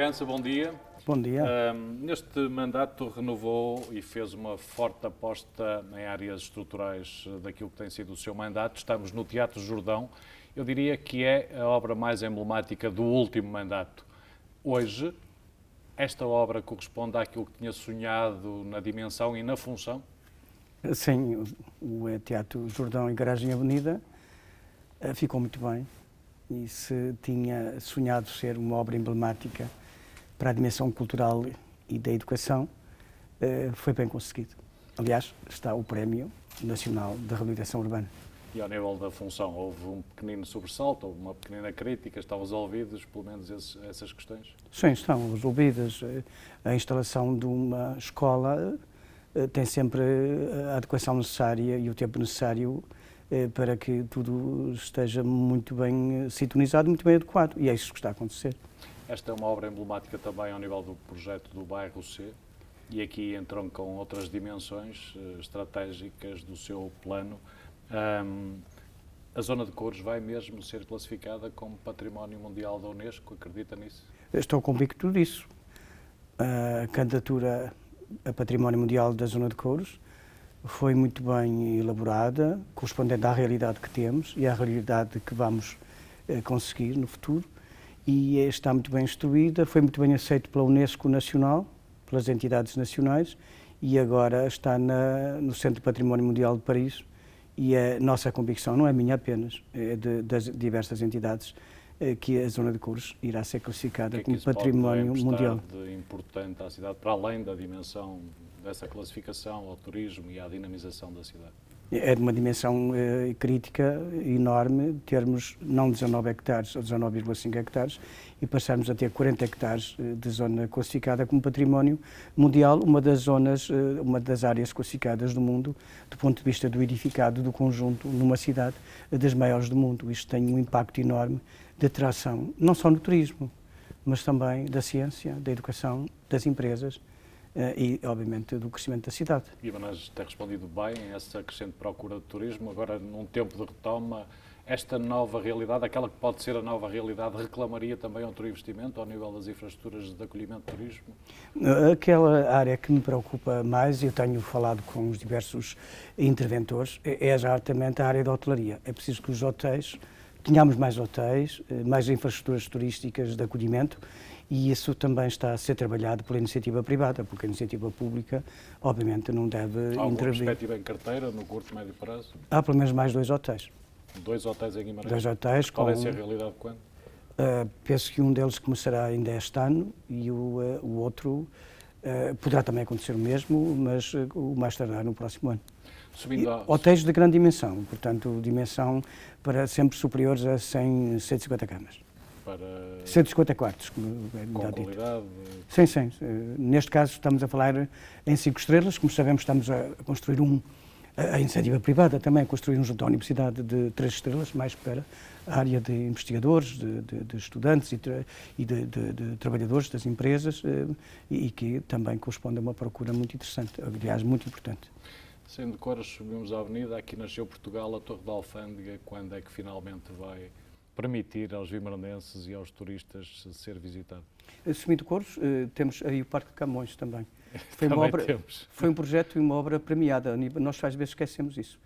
Bragança, bom dia. Bom dia. Neste mandato renovou e fez uma forte aposta em áreas estruturais daquilo que tem sido o seu mandato. Estamos no Teatro Jordão. Eu diria que é a obra mais emblemática do último mandato. Hoje, esta obra corresponde àquilo que tinha sonhado na dimensão e na função? Sim, o Teatro Jordão e Garagem Avenida ficou muito bem. E se tinha sonhado ser uma obra emblemática para a dimensão cultural e da educação, foi bem conseguido. Aliás, está o Prémio Nacional de Reabilitação Urbana. E ao nível da função, houve um pequenino sobressalto, houve uma pequenina crítica, estão resolvidos pelo menos essas questões? Sim, estão resolvidas. A instalação de uma escola tem sempre a adequação necessária e o tempo necessário para que tudo esteja muito bem sintonizado, muito bem adequado. E é isso que está a acontecer. Esta é uma obra emblemática também ao nível do projeto do Bairro C, e aqui entram com outras dimensões estratégicas do seu plano. A zona de Couros vai mesmo ser classificada como Património Mundial da Unesco, acredita nisso? Estou convicto disso. A candidatura a Património Mundial da Zona de Couros foi muito bem elaborada, correspondente à realidade que temos e à realidade que vamos conseguir no futuro, e está muito bem instruída, foi muito bem aceito pela Unesco Nacional, pelas entidades nacionais, e agora está no Centro de Património Mundial de Paris, e a nossa convicção, não é minha apenas, é das diversas entidades, que a Zona de Couros irá ser classificada como Património Mundial. O que é de importante à cidade, para além da dimensão dessa classificação ao turismo e à dinamização da cidade? É de uma dimensão crítica enorme termos não 19 hectares ou 19,5 hectares e passarmos a ter 40 hectares de zona classificada como património mundial, uma das áreas classificadas do mundo do ponto de vista do edificado, do conjunto, numa cidade das maiores do mundo. Isto tem um impacto enorme de atração, não só no turismo, mas também da ciência, da educação, das empresas, e, obviamente, do crescimento da cidade. E Manas tem respondido bem a essa crescente procura de turismo. Agora, num tempo de retoma, esta nova realidade, aquela que pode ser a nova realidade, reclamaria também outro investimento ao nível das infraestruturas de acolhimento de turismo? Aquela área que me preocupa mais, e eu tenho falado com os diversos interventores, é exatamente a área da hotelaria. É preciso que os hotéis, tenhamos mais hotéis, mais infraestruturas turísticas de acolhimento, e isso também está a ser trabalhado pela iniciativa privada, porque a iniciativa pública, obviamente, não deve intervir. Há alguma perspectiva em carteira, no curto e médio prazo? Há pelo menos mais 2 hotéis. 2 hotéis em Guimarães? 2 hotéis. Qual é a realidade quando? Penso que um deles começará ainda este ano e o outro poderá também acontecer o mesmo, mas o mais tardar no próximo ano. Hotéis de grande dimensão, portanto, dimensão para sempre superiores a 150 camas. Para 150 quartos, como com qualidade? Sim, sim. Neste caso estamos a falar em 5 estrelas, como sabemos estamos a construir a iniciativa privada também a construir junto à Universidade de 3 estrelas, mais para a área de investigadores, de estudantes e de trabalhadores das empresas, e que também corresponde a uma procura muito interessante, aliás, muito importante. Sendo de Couros, subimos à avenida, aqui nasceu Portugal, a Torre da Alfândega, quando é que finalmente vai permitir aos vimaranenses e aos turistas ser visitado? Subindo Couros, temos aí o Parque de Camões também. Foi um projeto e uma obra premiada. Nós às vezes esquecemos isso.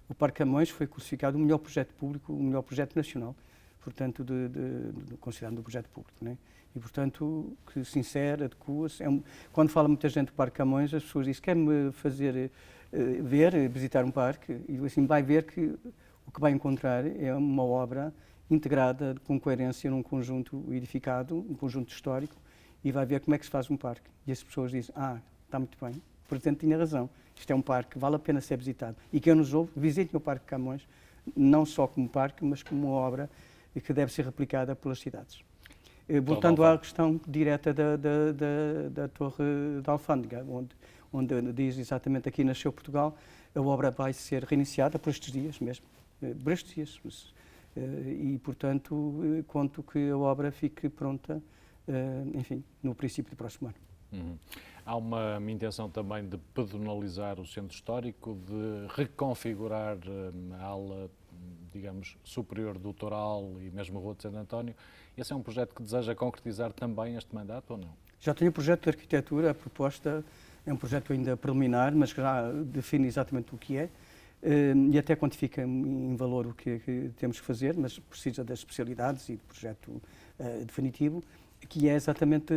O Parque Camões foi classificado o melhor projeto público, o melhor projeto nacional, portanto, considerado um projeto público, né? E, portanto, que se insere, adequa-se. Quando fala muita gente do Parque Camões, as pessoas dizem, quer-me fazer visitar um parque, e assim vai ver que o que vai encontrar é uma obra integrada com coerência num conjunto edificado, um conjunto histórico, e vai ver como é que se faz um parque. E as pessoas dizem, está muito bem, o Presidente tinha razão, isto é um parque que vale a pena ser visitado. E quem nos ouve, visitem o Parque de Camões, não só como parque, mas como uma obra que deve ser replicada pelas cidades. Voltando à questão direta da Torre da Alfândega, onde diz exatamente aqui nasceu Portugal, a obra vai ser reiniciada por estes dias mesmo, por estes dias. E, portanto, conto que a obra fique pronta, enfim, no princípio do próximo ano. Há uma intenção também de pedonalizar o centro histórico, de reconfigurar a ala digamos, superior do Toral e mesmo a Rua de Santo António. Esse é um projeto que deseja concretizar também este mandato ou não? Já tenho o projeto de arquitetura, a proposta é um projeto ainda preliminar, mas que já define exatamente o que é e até quantifica em valor o que temos que fazer, mas precisa das especialidades e do projeto definitivo, que é exatamente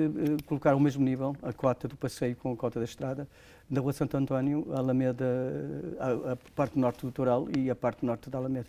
colocar ao mesmo nível a cota do passeio com a cota da estrada da Rua Santo António, a Alameda, a parte norte do Toral e a parte norte da Alameda.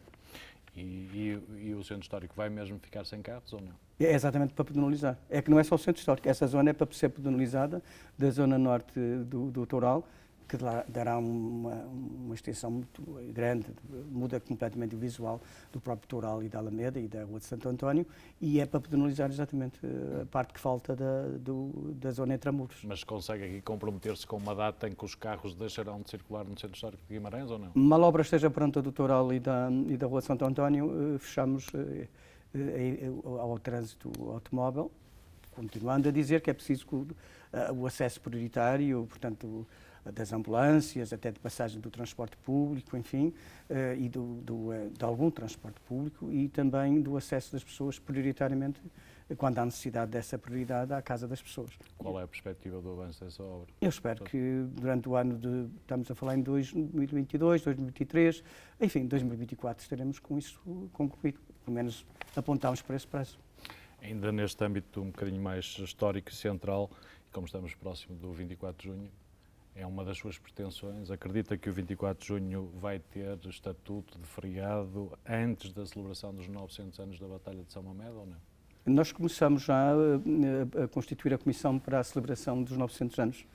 E o centro histórico vai mesmo ficar sem carros ou não? É exatamente para pedonalizar. É que não é só o centro histórico, essa zona é para ser pedonalizada da zona norte do Toral, que dará uma extensão muito grande, muda completamente o visual do próprio Toral e da Alameda e da Rua de Santo António, e é para pedonalizar exatamente a parte que falta da zona intramuros. Mas consegue aqui comprometer-se com uma data em que os carros deixarão de circular no centro histórico de Guimarães ou não? Mal a obra esteja pronta do Toral e da Rua de Santo António, fechamos ao trânsito automóvel, continuando a dizer que é preciso o acesso prioritário, portanto, das ambulâncias, até de passagem do transporte público, enfim, e de algum transporte público e também do acesso das pessoas prioritariamente, quando há necessidade dessa prioridade, à casa das pessoas. Qual é a perspectiva do avanço dessa obra? Eu espero que durante o ano estamos a falar em 2022, 2023, enfim, 2024 estaremos com isso concluído, pelo menos apontamos para esse prazo. Ainda neste âmbito um bocadinho mais histórico e central, como estamos próximo do 24 de junho, é uma das suas pretensões. Acredita que o 24 de junho vai ter estatuto de feriado antes da celebração dos 900 anos da Batalha de São Mamede ou não? Nós começamos já a constituir a comissão para a celebração dos 900 anos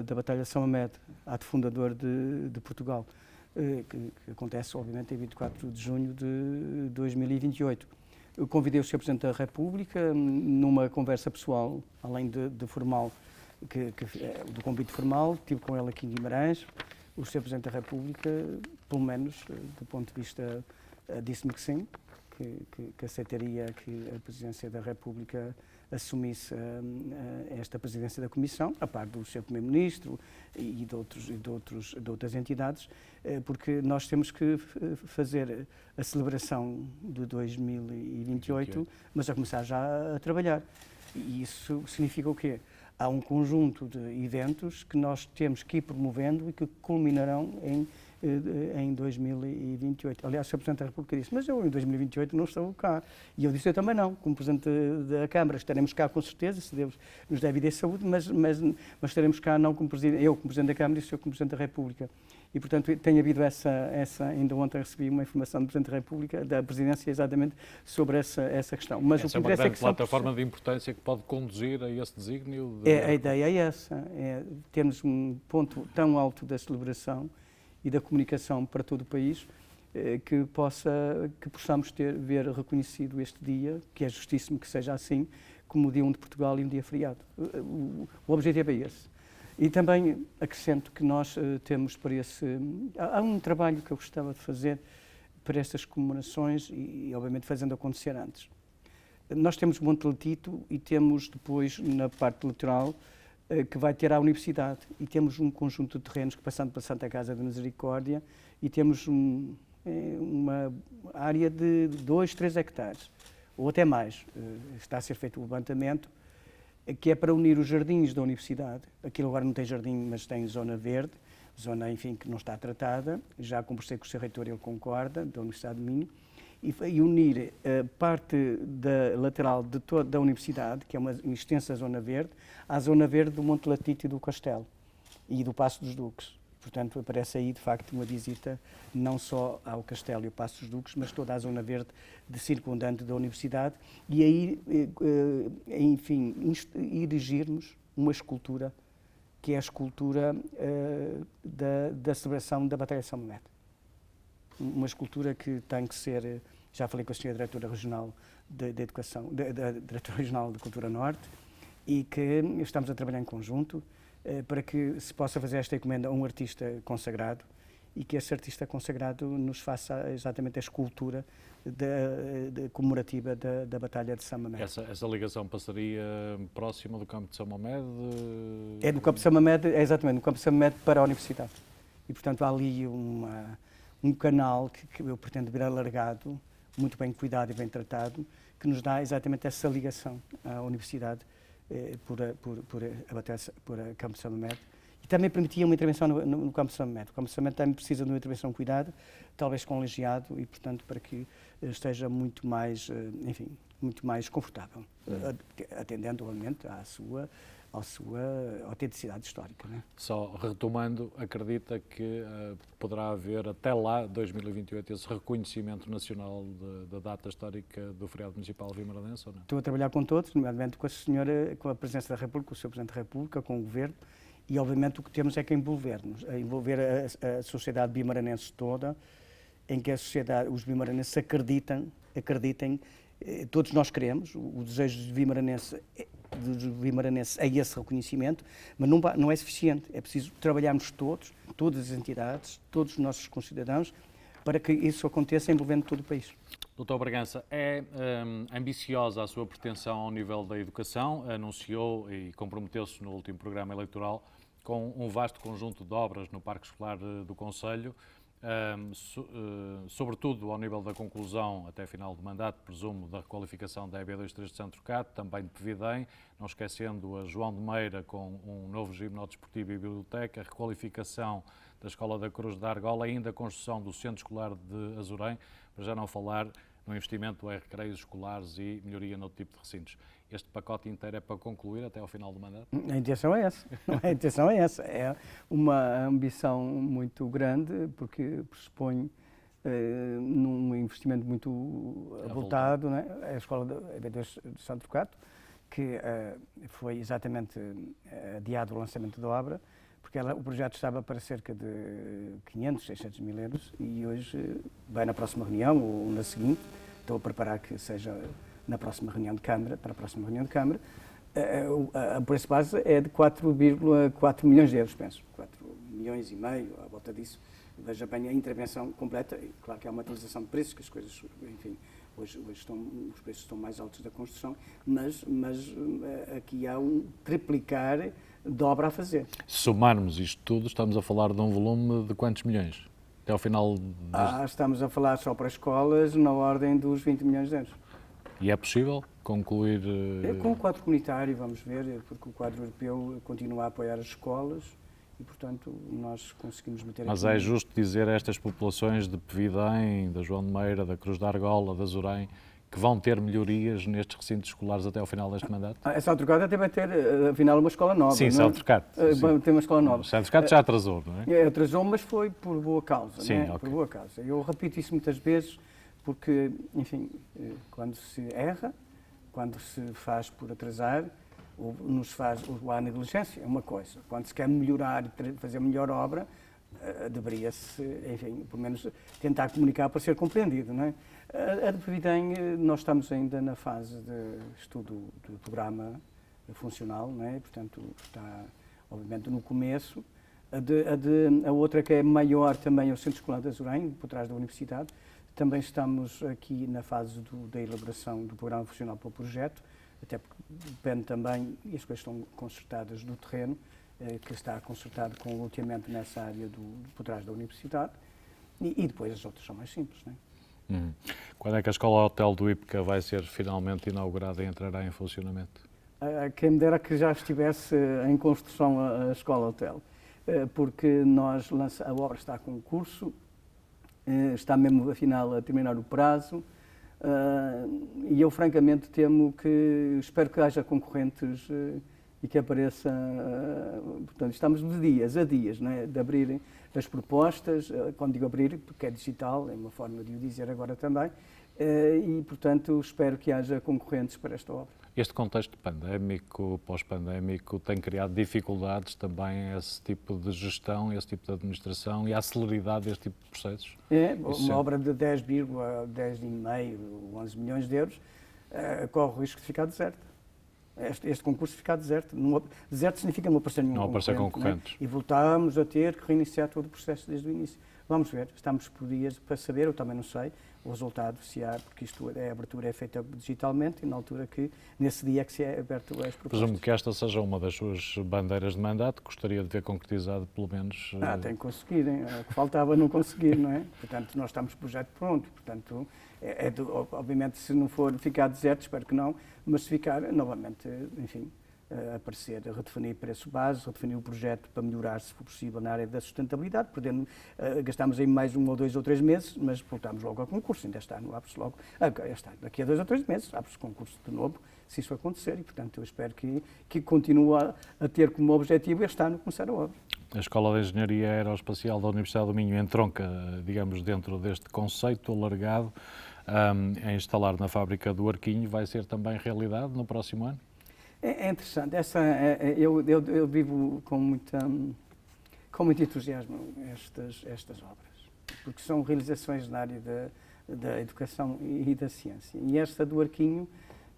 da Batalha de São Mamede, ato fundador de Portugal, que acontece, obviamente, em 24 de junho de 2028. Eu convidei o Sr. Presidente da República numa conversa pessoal, além de formal, do convite formal, estive com ele aqui em Guimarães. O Sr. Presidente da República, pelo menos do ponto de vista, disse-me que sim, que aceitaria que a Presidência da República assumisse esta presidência da Comissão, a par do Sr. Primeiro-Ministro e de outras entidades, porque nós temos que fazer a celebração de 2028, mas a começar já a trabalhar. E isso significa o quê? Há um conjunto de eventos que nós temos que ir promovendo e que culminarão em 2028. Aliás, o Sr. Presidente da República disse, mas eu em 2028 não estou cá. E eu disse, eu também não, como Presidente da Câmara, estaremos cá com certeza, se Deus nos der vida e saúde, mas estaremos cá não como Presidente, eu como Presidente da Câmara e o Sr. como Presidente da República. E, portanto, tem havido ainda ontem recebi uma informação do Presidente da República, da Presidência, exatamente sobre essa questão. Mas essa é uma grande plataforma de importância que pode conduzir a esse desígnio? A ideia é essa, é termos um ponto tão alto da celebração e da comunicação para todo o país, que possamos ver reconhecido este dia, que é justíssimo que seja assim, como o Dia 1 de Portugal e um dia feriado. O objetivo é esse. E também acrescento que nós temos para há um trabalho que eu gostava de fazer para estas comemorações e obviamente fazendo acontecer antes. Nós temos Monte Latito e temos depois na parte litoral que vai ter a universidade e temos um conjunto de terrenos que passando pela Santa Casa da Misericórdia e temos uma área de 2, 3 hectares ou até mais. Está a ser feito o levantamento, que é para unir os jardins da universidade. Aquilo agora não tem jardim, mas tem zona verde, zona, enfim, que não está tratada. Já conversei com o Sr. Reitor, ele concorda, da Universidade de Minho, e unir a parte da lateral da universidade, que é uma extensa zona verde, à zona verde do Monte Latito e do Castelo, e do Paço dos Duques. Portanto, aparece aí, de facto, uma visita não só ao Castelo e ao Paço dos Duques, mas toda a zona verde de circundante da universidade, e aí, enfim, erigirmos uma escultura, que é a escultura da celebração da Batalha de São Mamede. Uma escultura que tem que ser, já falei com a Sra. Diretora Regional da Educação, da Diretora Regional de Cultura Norte, e que estamos a trabalhar em conjunto para que se possa fazer esta encomenda a um artista consagrado e que esse artista consagrado nos faça exatamente a escultura comemorativa da Batalha de São Mamede. Essa ligação passaria próxima do campo de São Mamede? É do campo de São Mamede, é exatamente do campo de São Mamede para a Universidade. E, portanto, há ali um canal que eu pretendo ver alargado, muito bem cuidado e bem tratado, que nos dá exatamente essa ligação à universidade por a Campo São Mamede. E também permitia uma intervenção no Campo São Mamede. O Campo São Mamede também precisa de uma intervenção cuidada, talvez com legiado, e portanto para que esteja muito mais, enfim, muito mais confortável, atendendo, obviamente, à sua autenticidade histórica. Não é? Só retomando, acredita que poderá haver até lá, 2028, esse reconhecimento nacional da data histórica do feriado municipal vimaranense ou não? Estou a trabalhar com todos, nomeadamente com a senhora, com a Presidência da República, com o Sr. Presidente da República, com o Governo, e obviamente o que temos é que envolver-nos, envolver a sociedade bimaranense toda, em que a sociedade, os bimaranenses acreditem, todos nós queremos, o desejo dos bimaranenses é esse reconhecimento, mas não é suficiente, é preciso trabalharmos todos, todas as entidades, todos os nossos concidadãos, para que isso aconteça envolvendo todo o país. Doutor Bragança, é ambiciosa a sua pretensão ao nível da educação, anunciou e comprometeu-se no último programa eleitoral com um vasto conjunto de obras no Parque Escolar do Concelho, sobretudo ao nível da conclusão, até final de mandato, presumo, da requalificação da EB23 de Santo Trocado, também de Pevidém, não esquecendo a João de Meira com um novo ginásio desportivo e biblioteca, a requalificação da Escola da Cruz de Argola, ainda a construção do Centro Escolar de Azurém, para já não falar no investimento em recreios escolares e melhoria no tipo de recintos. Este pacote inteiro é para concluir até ao final do mandato? A intenção é essa. A intenção é essa. É uma ambição muito grande, porque pressupõe num investimento muito avultado, né? A escola da EB2 de Santo Trocado, que foi exatamente adiado o lançamento da obra, porque o projeto estava para cerca de 500, 600 mil euros e hoje vai na próxima reunião ou na seguinte, estou a preparar que seja na próxima reunião de Câmara, para a próxima reunião de Câmara, o preço base é de 4,4 milhões de euros, penso, 4 milhões e meio, à volta disso. Veja bem a intervenção completa, e claro que há uma atualização de preços, que as coisas, enfim, hoje os preços estão mais altos da construção, mas aqui há um triplicar de obra a fazer. Se somarmos isto tudo, estamos a falar de um volume de quantos milhões? Até ao final estamos a falar só para escolas na ordem dos 20 milhões de euros. E é possível concluir... Com o quadro comunitário, vamos ver, porque o quadro europeu continua a apoiar as escolas e, portanto, nós conseguimos meter... Mas aqui... é justo dizer a estas populações de Pevidém, da João de Meira, da Cruz da Argola, da Azurém, que vão ter melhorias nestes recintos escolares até ao final deste mandato? A Santo Trocado até vai ter, afinal, uma escola nova. Sim, Santo Trocado. Vai ter uma escola nova. Santo Trocado já atrasou, não é? Atrasou, mas foi por boa causa. Sim, não é? okay. Por boa causa. Eu repito isso muitas vezes, porque, enfim, quando se erra, quando se faz por atrasar, ou há negligência, é uma coisa. Quando se quer melhorar e fazer melhor obra, deveria-se, enfim, pelo menos tentar comunicar para ser compreendido, não é? A de Pevidém, nós estamos ainda na fase de estudo do programa funcional, não é? Portanto, está, obviamente, no começo. A outra que é maior também é o Centro Escolar de Azurém, por trás da Universidade. Também estamos aqui na fase da elaboração do programa funcional para o projeto, até porque depende também, e as coisas estão consertadas do terreno, que está consertado com o loteamento nessa área por trás da Universidade, e depois as outras são mais simples, não é? Quando é que a Escola Hotel do IPCA vai ser finalmente inaugurada e entrará em funcionamento? Quem me dera que já estivesse em construção a Escola Hotel, porque a obra está com concurso, está mesmo, afinal, a terminar o prazo, e eu, francamente, espero que haja concorrentes e que apareça, portanto, estamos de dias a dias, não é? De abrirem as propostas, quando digo abrir, porque é digital, é uma forma de o dizer agora também, e, portanto, espero que haja concorrentes para esta obra. Este contexto pandémico, pós-pandémico, tem criado dificuldades também a esse tipo de gestão, a esse tipo de administração e a celeridade deste tipo de processos? Uma obra de 10,5, 11 milhões de euros, corre o risco de ficar deserta. Este concurso ficar deserto. Deserto significa não aparecer nenhum concorrente. E voltamos a ter que reiniciar todo o processo desde o início. Vamos ver, estamos por dias para saber, eu também não sei, o resultado, se há, porque a abertura é feita digitalmente e na altura que, nesse dia que se é aberto as propostas. Presumo que esta seja uma das suas bandeiras de mandato, gostaria de ver concretizado pelo menos... Tem que conseguirem, o que faltava não conseguir, não é? Portanto, nós estamos com o projeto pronto, portanto, obviamente se não for ficar deserto, espero que não, mas se ficar, novamente, enfim, aparecer, redefinir preço base, redefinir o projeto para melhorar, se for possível, na área da sustentabilidade, gastamos aí mais 1 ou 2 ou 3 meses, mas voltamos logo ao concurso, ainda este ano abre-se logo, daqui a 2 ou 3 meses abre-se concurso de novo, se isso acontecer, e portanto eu espero que continue a ter como objetivo este ano começar a obra. A Escola de Engenharia Aeroespacial da Universidade do Minho entronca, digamos, dentro deste conceito alargado, a instalar na fábrica do Arquinho, vai ser também realidade no próximo ano? É interessante, eu vivo com muito entusiasmo estas obras, porque são realizações na área da educação e da ciência. E esta do Arquinho,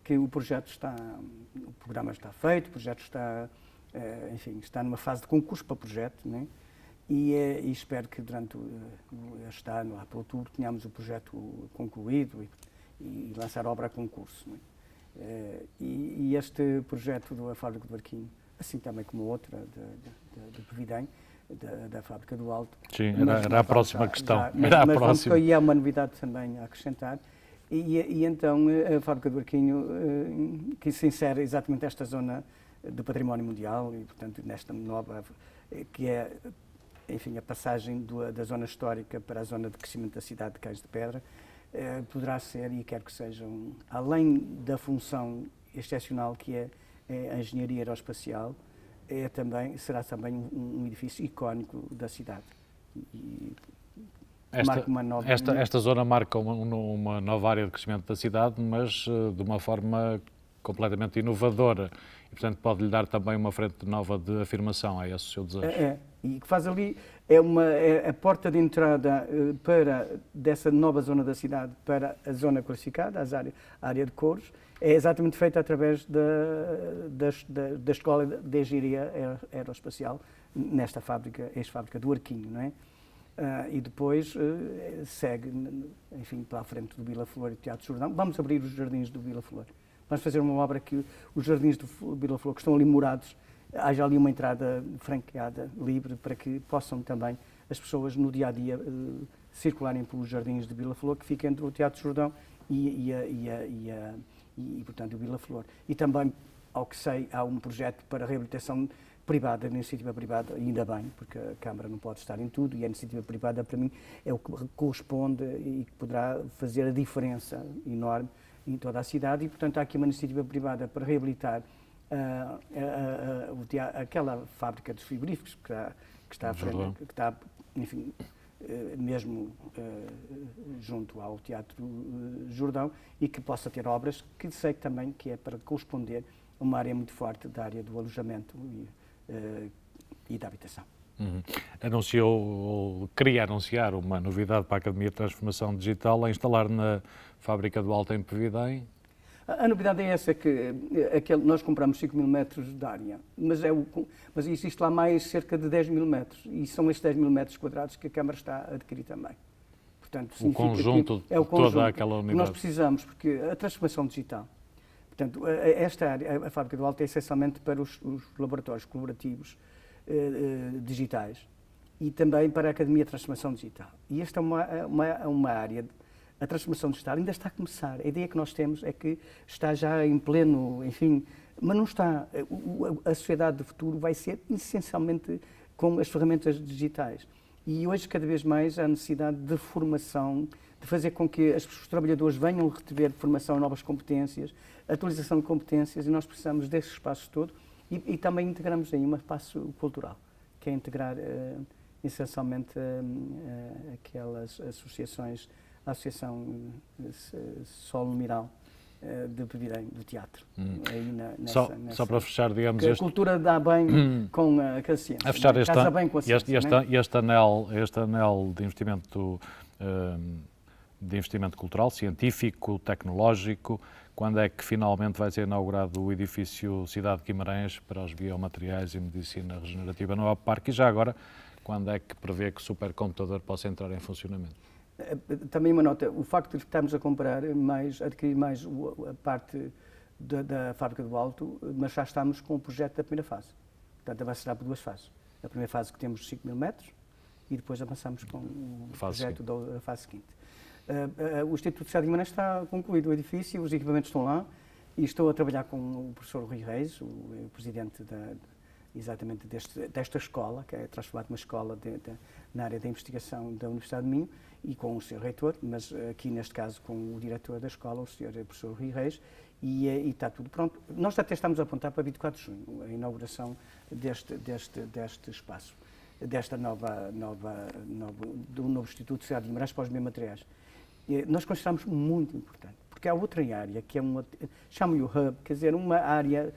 que o programa está feito, o projeto está, enfim, está numa fase de concurso para o projeto, né? E espero que durante este ano, lá para outubro, tenhamos o projeto concluído e lançar a obra a concurso, né? E este projeto da fábrica do Arquinho, assim também como outra de Pevidém, da fábrica do Alto. Sim, era a próxima questão. Mas é uma novidade também a acrescentar. E então a fábrica do Arquinho, que se insere exatamente nesta zona do património mundial e, portanto, nesta nova, que é, enfim, a passagem da zona histórica para a zona de crescimento da cidade de Cais de Pedra, poderá ser, e quero que sejam, além da função excepcional que é a engenharia aeroespacial, será também um edifício icónico da cidade. Esta zona marca uma nova área de crescimento da cidade, mas de uma forma completamente inovadora e, portanto, pode-lhe dar também uma frente nova de afirmação, é esse o seu desejo? E que faz ali, é a porta de entrada dessa nova zona da cidade para a zona classificada, a área de Couros, é exatamente feita através da Escola de Engenharia Aeroespacial, nesta fábrica, ex-fábrica do Arquinho, não é? E depois segue, enfim, para a frente do Vila Flor e do Teatro Jordão. Vamos abrir os jardins do Vila Flor. Vamos fazer uma obra que os jardins do Vila Flor, que estão ali morados, haja ali uma entrada franqueada, livre, para que possam também as pessoas no dia-a-dia circularem pelos jardins de Vila Flor, que fica entre o Teatro Jordão e portanto, o Vila Flor. E também, ao que sei, há um projeto para reabilitação privada, na iniciativa privada, ainda bem, porque a Câmara não pode estar em tudo, e a iniciativa privada, para mim, é o que corresponde e que poderá fazer a diferença enorme em toda a cidade, e, portanto, há aqui uma iniciativa privada para reabilitar aquela fábrica de frigoríficos que está, enfim, mesmo junto ao Teatro Jordão, e que possa ter obras que sei também que é para corresponder a uma área muito forte da área do alojamento e da habitação. Anunciou, ou queria anunciar, uma novidade para a Academia de Transformação Digital, a instalar na fábrica do Alto em Pevidém. A novidade é essa, que nós compramos 5.000 metros de área, mas existe lá mais cerca de 10.000 metros, e são estes 10.000 metros quadrados que a Câmara está a adquirir também. Portanto, o conjunto de toda aquela unidade. Nós precisamos, porque a transformação digital, portanto, esta área, a fábrica do Alto, é essencialmente para os laboratórios colaborativos digitais e também para a Academia de Transformação Digital. E esta é uma área. A transformação digital ainda está a começar. A ideia que nós temos é que está já em pleno, enfim, mas não está. A sociedade do futuro vai ser essencialmente com as ferramentas digitais. E hoje, cada vez mais, há necessidade de formação, de fazer com que os trabalhadores venham reter formação em novas competências, atualização de competências, e nós precisamos desse espaço todo. E também integramos aí um espaço cultural, que é integrar essencialmente aquelas associações, a Associação Sol Miral de Pevidém, do teatro. Aí só para fechar, digamos... A cultura dá bem com a ciência. A fechar casa bem com a ciência, este anel de investimento cultural, científico, tecnológico, quando é que finalmente vai ser inaugurado o edifício Cidade de Guimarães para os biomateriais e medicina regenerativa no Parque? E já agora, quando é que prevê que o supercomputador possa entrar em funcionamento? Também uma nota, o facto de estarmos a adquirir mais a parte da fábrica do Alto, mas já estamos com o projeto da primeira fase. Portanto, vai ser por 2 fases. A primeira fase que temos 5.000 metros e depois avançamos com o projeto da fase seguinte. O Instituto de Sá de Guimarães está concluído o edifício, os equipamentos estão lá e estou a trabalhar com o professor Rui Reis, o presidente exatamente desta escola, que é transformada numa escola na área da investigação da Universidade de Minho, e com o Sr. Reitor, mas aqui neste caso com o diretor da escola, o Sr. Professor Rui Reis, e está tudo pronto. Nós até estamos a apontar para 24 de junho, a inauguração deste espaço, do novo Instituto de Sá de Guimarães para os Biomateriais. Nós consideramos muito importante, porque há outra área, que é chamo-lhe o hub, quer dizer, uma área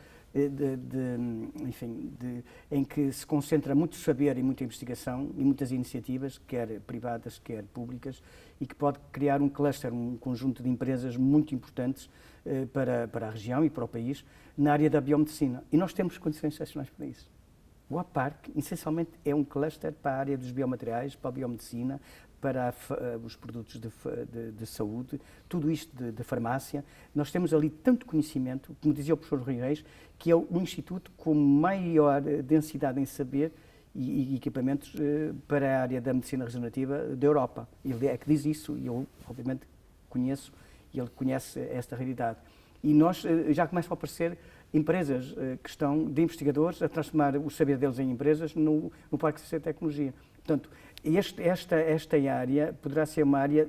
em que se concentra muito saber e muita investigação e muitas iniciativas, quer privadas, quer públicas, e que pode criar um cluster, um conjunto de empresas muito importantes para a região e para o país, na área da biomedicina. E nós temos condições excepcionais para isso. O APARC, essencialmente, é um cluster para a área dos biomateriais, para a biomedicina, para os produtos de saúde, tudo isto de farmácia. Nós temos ali tanto conhecimento, como dizia o professor Rui Reis, que é o instituto com maior densidade em saber e equipamentos para a área da medicina regenerativa da Europa. Ele é que diz isso e eu, obviamente, conheço, e ele conhece esta realidade. E nós já começam a aparecer empresas de investigadores a transformar o saber deles em empresas no Parque de Ciência e Tecnologia. Portanto, esta área poderá ser uma área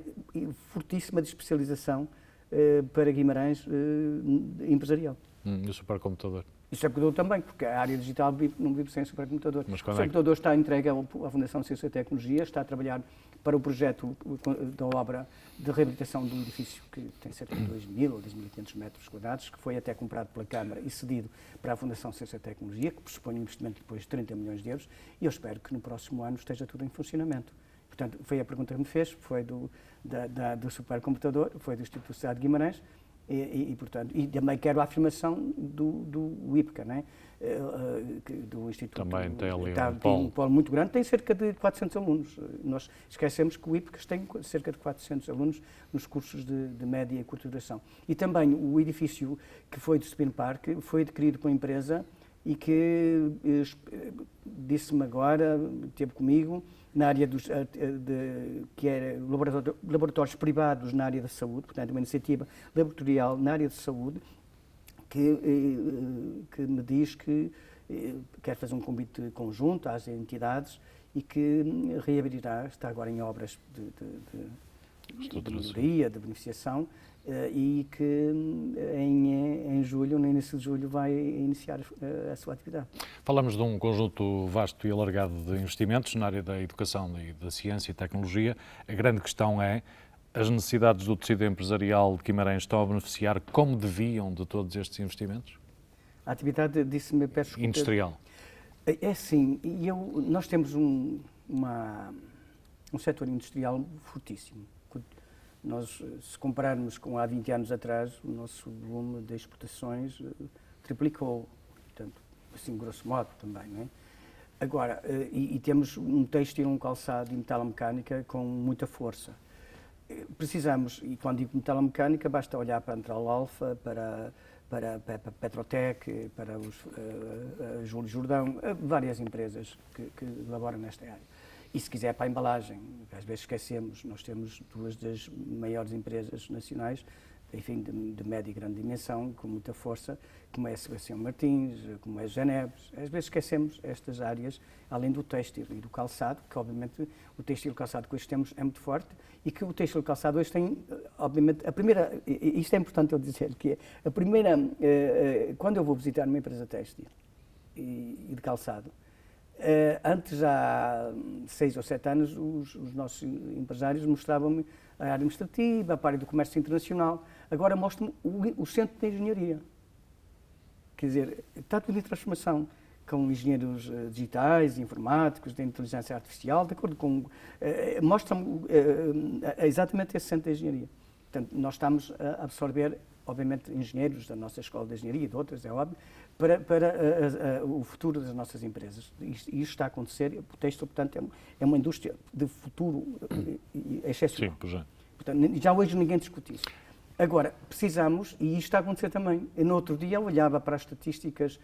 fortíssima de especialização para Guimarães empresarial. E o supercomputador? E o supercomputador também, porque a área digital não vive sem supercomputador. O supercomputador está entregue à Fundação de Ciência e Tecnologia, está a trabalhar para o projeto da obra de reabilitação de um edifício que tem cerca de 2.000 ou 2.500 metros quadrados, que foi até comprado pela Câmara e cedido para a Fundação de Ciência e Tecnologia, que pressupõe um investimento de depois de 30 milhões de euros, e eu espero que no próximo ano esteja tudo em funcionamento. Portanto, foi a pergunta que me fez, foi do supercomputador, foi do Instituto de Sá de Guimarães, portanto, e também quero a afirmação do IPCA, né? Do Instituto. Também tem ali um polo muito grande, tem cerca de 400 alunos. Nós esquecemos que o IPCA tem cerca de 400 alunos nos cursos de média e curta duração. E também o edifício que foi do Spin Park foi adquirido por uma empresa e que disse-me agora, esteve comigo, na área que era laboratórios privados na área da saúde, portanto, uma iniciativa laboratorial na área de saúde, que me diz que quer fazer um convite conjunto às entidades e que reabrirá, está agora em obras de melhoria, de beneficiação, e que em julho, no início de julho, vai iniciar a sua atividade. Falamos de um conjunto vasto e alargado de investimentos na área da educação e da ciência e tecnologia. A grande questão é: as necessidades do tecido empresarial de Guimarães estão a beneficiar como deviam de todos estes investimentos? A atividade, disse-me, peço desculpa. Industrial. É sim, nós temos um setor industrial fortíssimo. Nós, se compararmos com há 20 anos atrás, o nosso volume de exportações triplicou, portanto, assim, grosso modo também, não é? Agora, e temos um têxtil, um calçado e metalomecânica com muita força. Precisamos, e quando digo metalomecânica, basta olhar para a Antral Alfa, para a Petrotec, para os Júlio Jordão, várias empresas que elaboram nesta área. E se quiser para a embalagem, às vezes esquecemos, nós temos 2 das maiores empresas nacionais, enfim, de média e grande dimensão, com muita força, como é a Sebastião Martins, como é a Genebres. Às vezes esquecemos estas áreas, além do têxtil e do calçado, que obviamente o têxtil e o calçado que hoje temos é muito forte, e que o têxtil e o calçado hoje tem, obviamente, isto é importante eu dizer, que é a primeira, quando eu vou visitar uma empresa têxtil e de calçado, antes, há 6 ou 7 anos, os nossos empresários mostravam-me a área administrativa, a área do comércio internacional. Agora mostram-me o centro de engenharia. Quer dizer, está tudo em transformação, com engenheiros digitais, informáticos, de inteligência artificial, de acordo com... mostram-me exatamente esse centro de engenharia. Portanto, nós estamos a absorver obviamente, engenheiros da nossa Escola de Engenharia e de outras, é óbvio, para o futuro das nossas empresas. Isto está a acontecer, o têxtil, portanto, é uma indústria de futuro excepcional. Sim, pois é. Portanto, já hoje ninguém discute isso. Agora, precisamos, e isto está a acontecer também, no outro dia eu olhava para as estatísticas,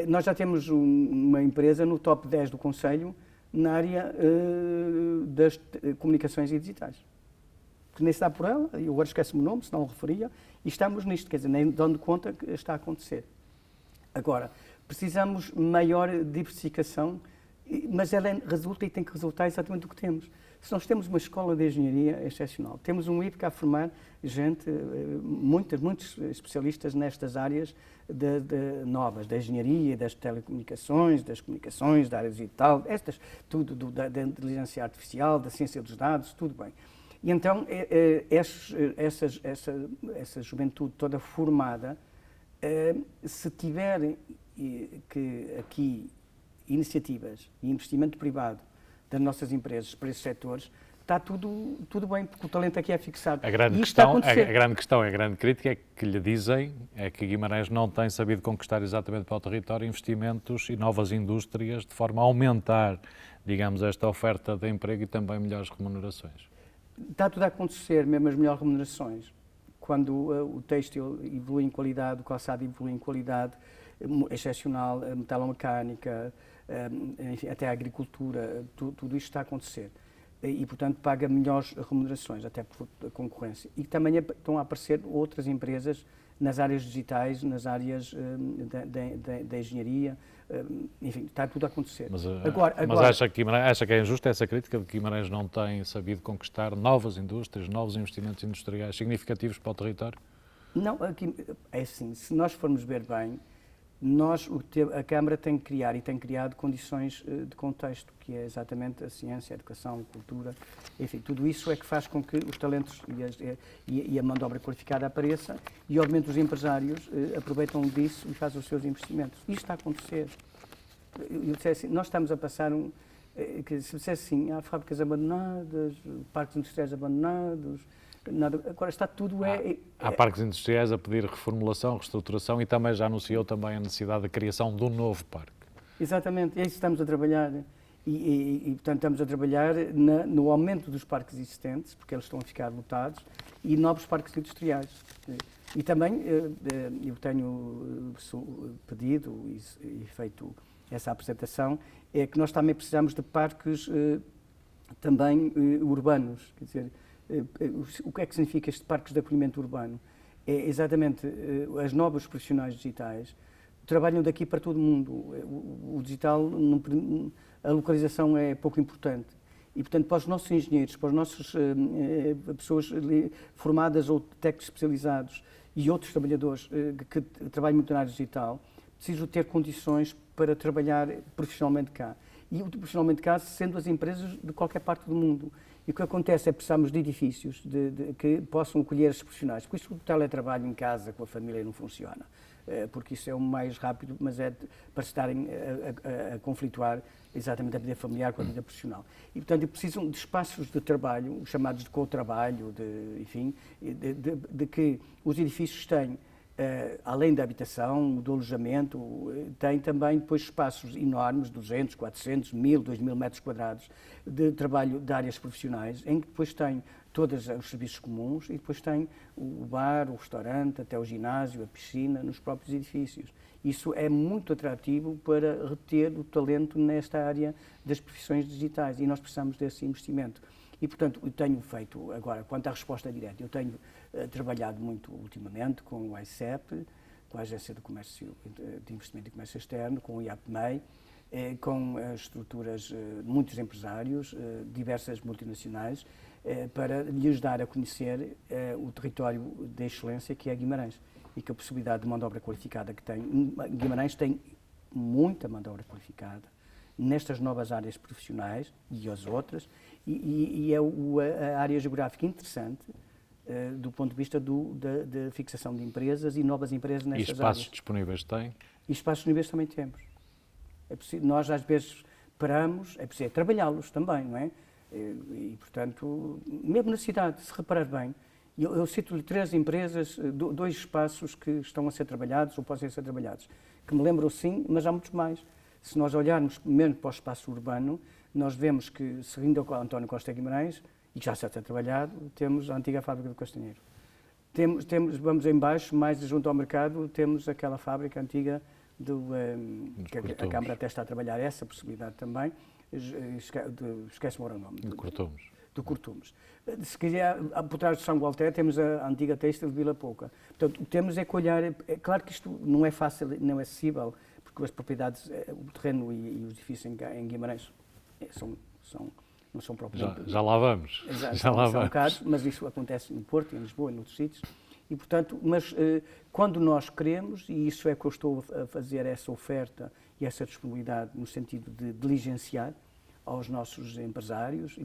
nós já temos uma empresa no top 10 do Conselho na área das comunicações e digitais. Que nem se dá por ela, eu agora esqueço-me o nome, se não o referia, e estamos nisto, quer dizer, nem dando conta que está a acontecer. Agora, precisamos maior diversificação, mas ela resulta e tem que resultar exatamente do que temos. Se nós temos uma escola de engenharia excepcional, temos um IPCA a formar gente, muitos especialistas nestas áreas novas, da engenharia, das telecomunicações, das comunicações, da área digital, tudo, da inteligência artificial, da ciência dos dados, tudo bem. E então, essa juventude toda formada, se tiver aqui iniciativas e investimento privado das nossas empresas para esses setores, está tudo bem, porque o talento aqui é fixado. A grande questão, a grande crítica é que lhe dizem é que Guimarães não tem sabido conquistar exatamente para o território investimentos e novas indústrias de forma a aumentar, digamos, esta oferta de emprego e também melhores remunerações. Está tudo a acontecer, mesmo as melhores remunerações. Quando o têxtil evolui em qualidade, o calçado evolui em qualidade excepcional, a metalomecânica, enfim, até a agricultura, tudo isto está a acontecer. E, portanto, paga melhores remunerações, até por concorrência. E também estão a aparecer outras empresas nas áreas digitais, nas áreas da engenharia, enfim, está tudo a acontecer. Mas acha que é injusta essa crítica de que Guimarães não tem sabido conquistar novas indústrias, novos investimentos industriais significativos para o território? Não, aqui, é assim, se nós formos ver bem, a Câmara tem que criar e tem criado condições de contexto, que é exatamente a ciência, a educação, a cultura, enfim, tudo isso é que faz com que os talentos e a mão de obra qualificada apareça e, obviamente, os empresários aproveitam disso e fazem os seus investimentos. Isto está a acontecer. Eu disse assim, nós estamos a passar que se dissesse assim, há fábricas abandonadas, parques industriais abandonados, nada, agora está tudo... Há parques industriais a pedir reformulação, reestruturação e também já anunciou também a necessidade da criação de um novo parque. Exatamente, é isso que estamos a trabalhar. E portanto, estamos a trabalhar no aumento dos parques existentes, porque eles estão a ficar lotados, e novos parques industriais. E também eu tenho pedido e feito essa apresentação, é que nós também precisamos de parques também urbanos, quer dizer, o que é que significa estes parques de acolhimento urbano? É exatamente as novas profissionais digitais trabalham daqui para todo o mundo. O digital, a localização é pouco importante. E, portanto, para os nossos engenheiros, para as nossas pessoas formadas ou técnicos especializados e outros trabalhadores que trabalham muito na área digital, precisam ter condições para trabalhar profissionalmente cá. E profissionalmente cá, sendo as empresas de qualquer parte do mundo. E o que acontece é que precisamos de edifícios que possam acolher esses profissionais. Por isso o teletrabalho em casa com a família não funciona, porque isso é o mais rápido, mas é para estarem a conflituar exatamente a vida familiar com a vida profissional. E, portanto, precisam de espaços de trabalho, os chamados de co-trabalho, enfim, de que os edifícios têm, além da habitação, do alojamento, tem também depois espaços enormes, 200, 400, 1000, 2000 metros quadrados de trabalho de áreas profissionais, em que depois tem todos os serviços comuns e depois tem o bar, o restaurante, até o ginásio, a piscina, nos próprios edifícios. Isso é muito atrativo para reter o talento nesta área das profissões digitais e nós precisamos desse investimento. E, portanto, eu tenho feito, agora, quanto à resposta direta, eu tenho trabalhado muito ultimamente com o ICEP, com a Agência de Investimento e Comércio Externo, com o IAPMEI, com as estruturas, muitos empresários, diversas multinacionais, para lhes dar a conhecer o território de excelência que é Guimarães e que a possibilidade de mão de obra qualificada que tem. Guimarães tem muita mão de obra qualificada nestas novas áreas profissionais e as outras, e é a área geográfica interessante do ponto de vista da fixação de empresas e novas empresas nestas áreas. E espaços disponíveis tem? E espaços disponíveis também temos. Nós às vezes paramos, é preciso trabalhá-los também, não é? E, portanto, mesmo na cidade, se reparar bem, Eu cito-lhe 3 empresas, 2 espaços que estão a ser trabalhados ou podem ser trabalhados, que me lembram sim, mas há muitos mais. Se nós olharmos mesmo para o espaço urbano, nós vemos que, seguindo o António Costa Guimarães, e que já está trabalhado, temos a antiga fábrica do Castanheiro. Vamos em baixo, mais junto ao mercado, temos aquela fábrica antiga que a Câmara até está a trabalhar essa possibilidade também. Esquece-me agora o nome. Do Cortumes. Se quiser, por trás de São Gualter, temos a antiga têxtil de Vila Pouca. Portanto, temos é que olhar. É claro que isto não é fácil, não é acessível, porque as propriedades, o terreno e os edifícios em Guimarães não são propriamente. Já lá vamos. Exato, já lá são vamos. caros, mas isso acontece no Porto, em Lisboa, e noutros sítios. E, portanto, quando nós queremos, e isso é que eu estou a fazer, essa oferta e essa disponibilidade no sentido de diligenciar aos nossos empresários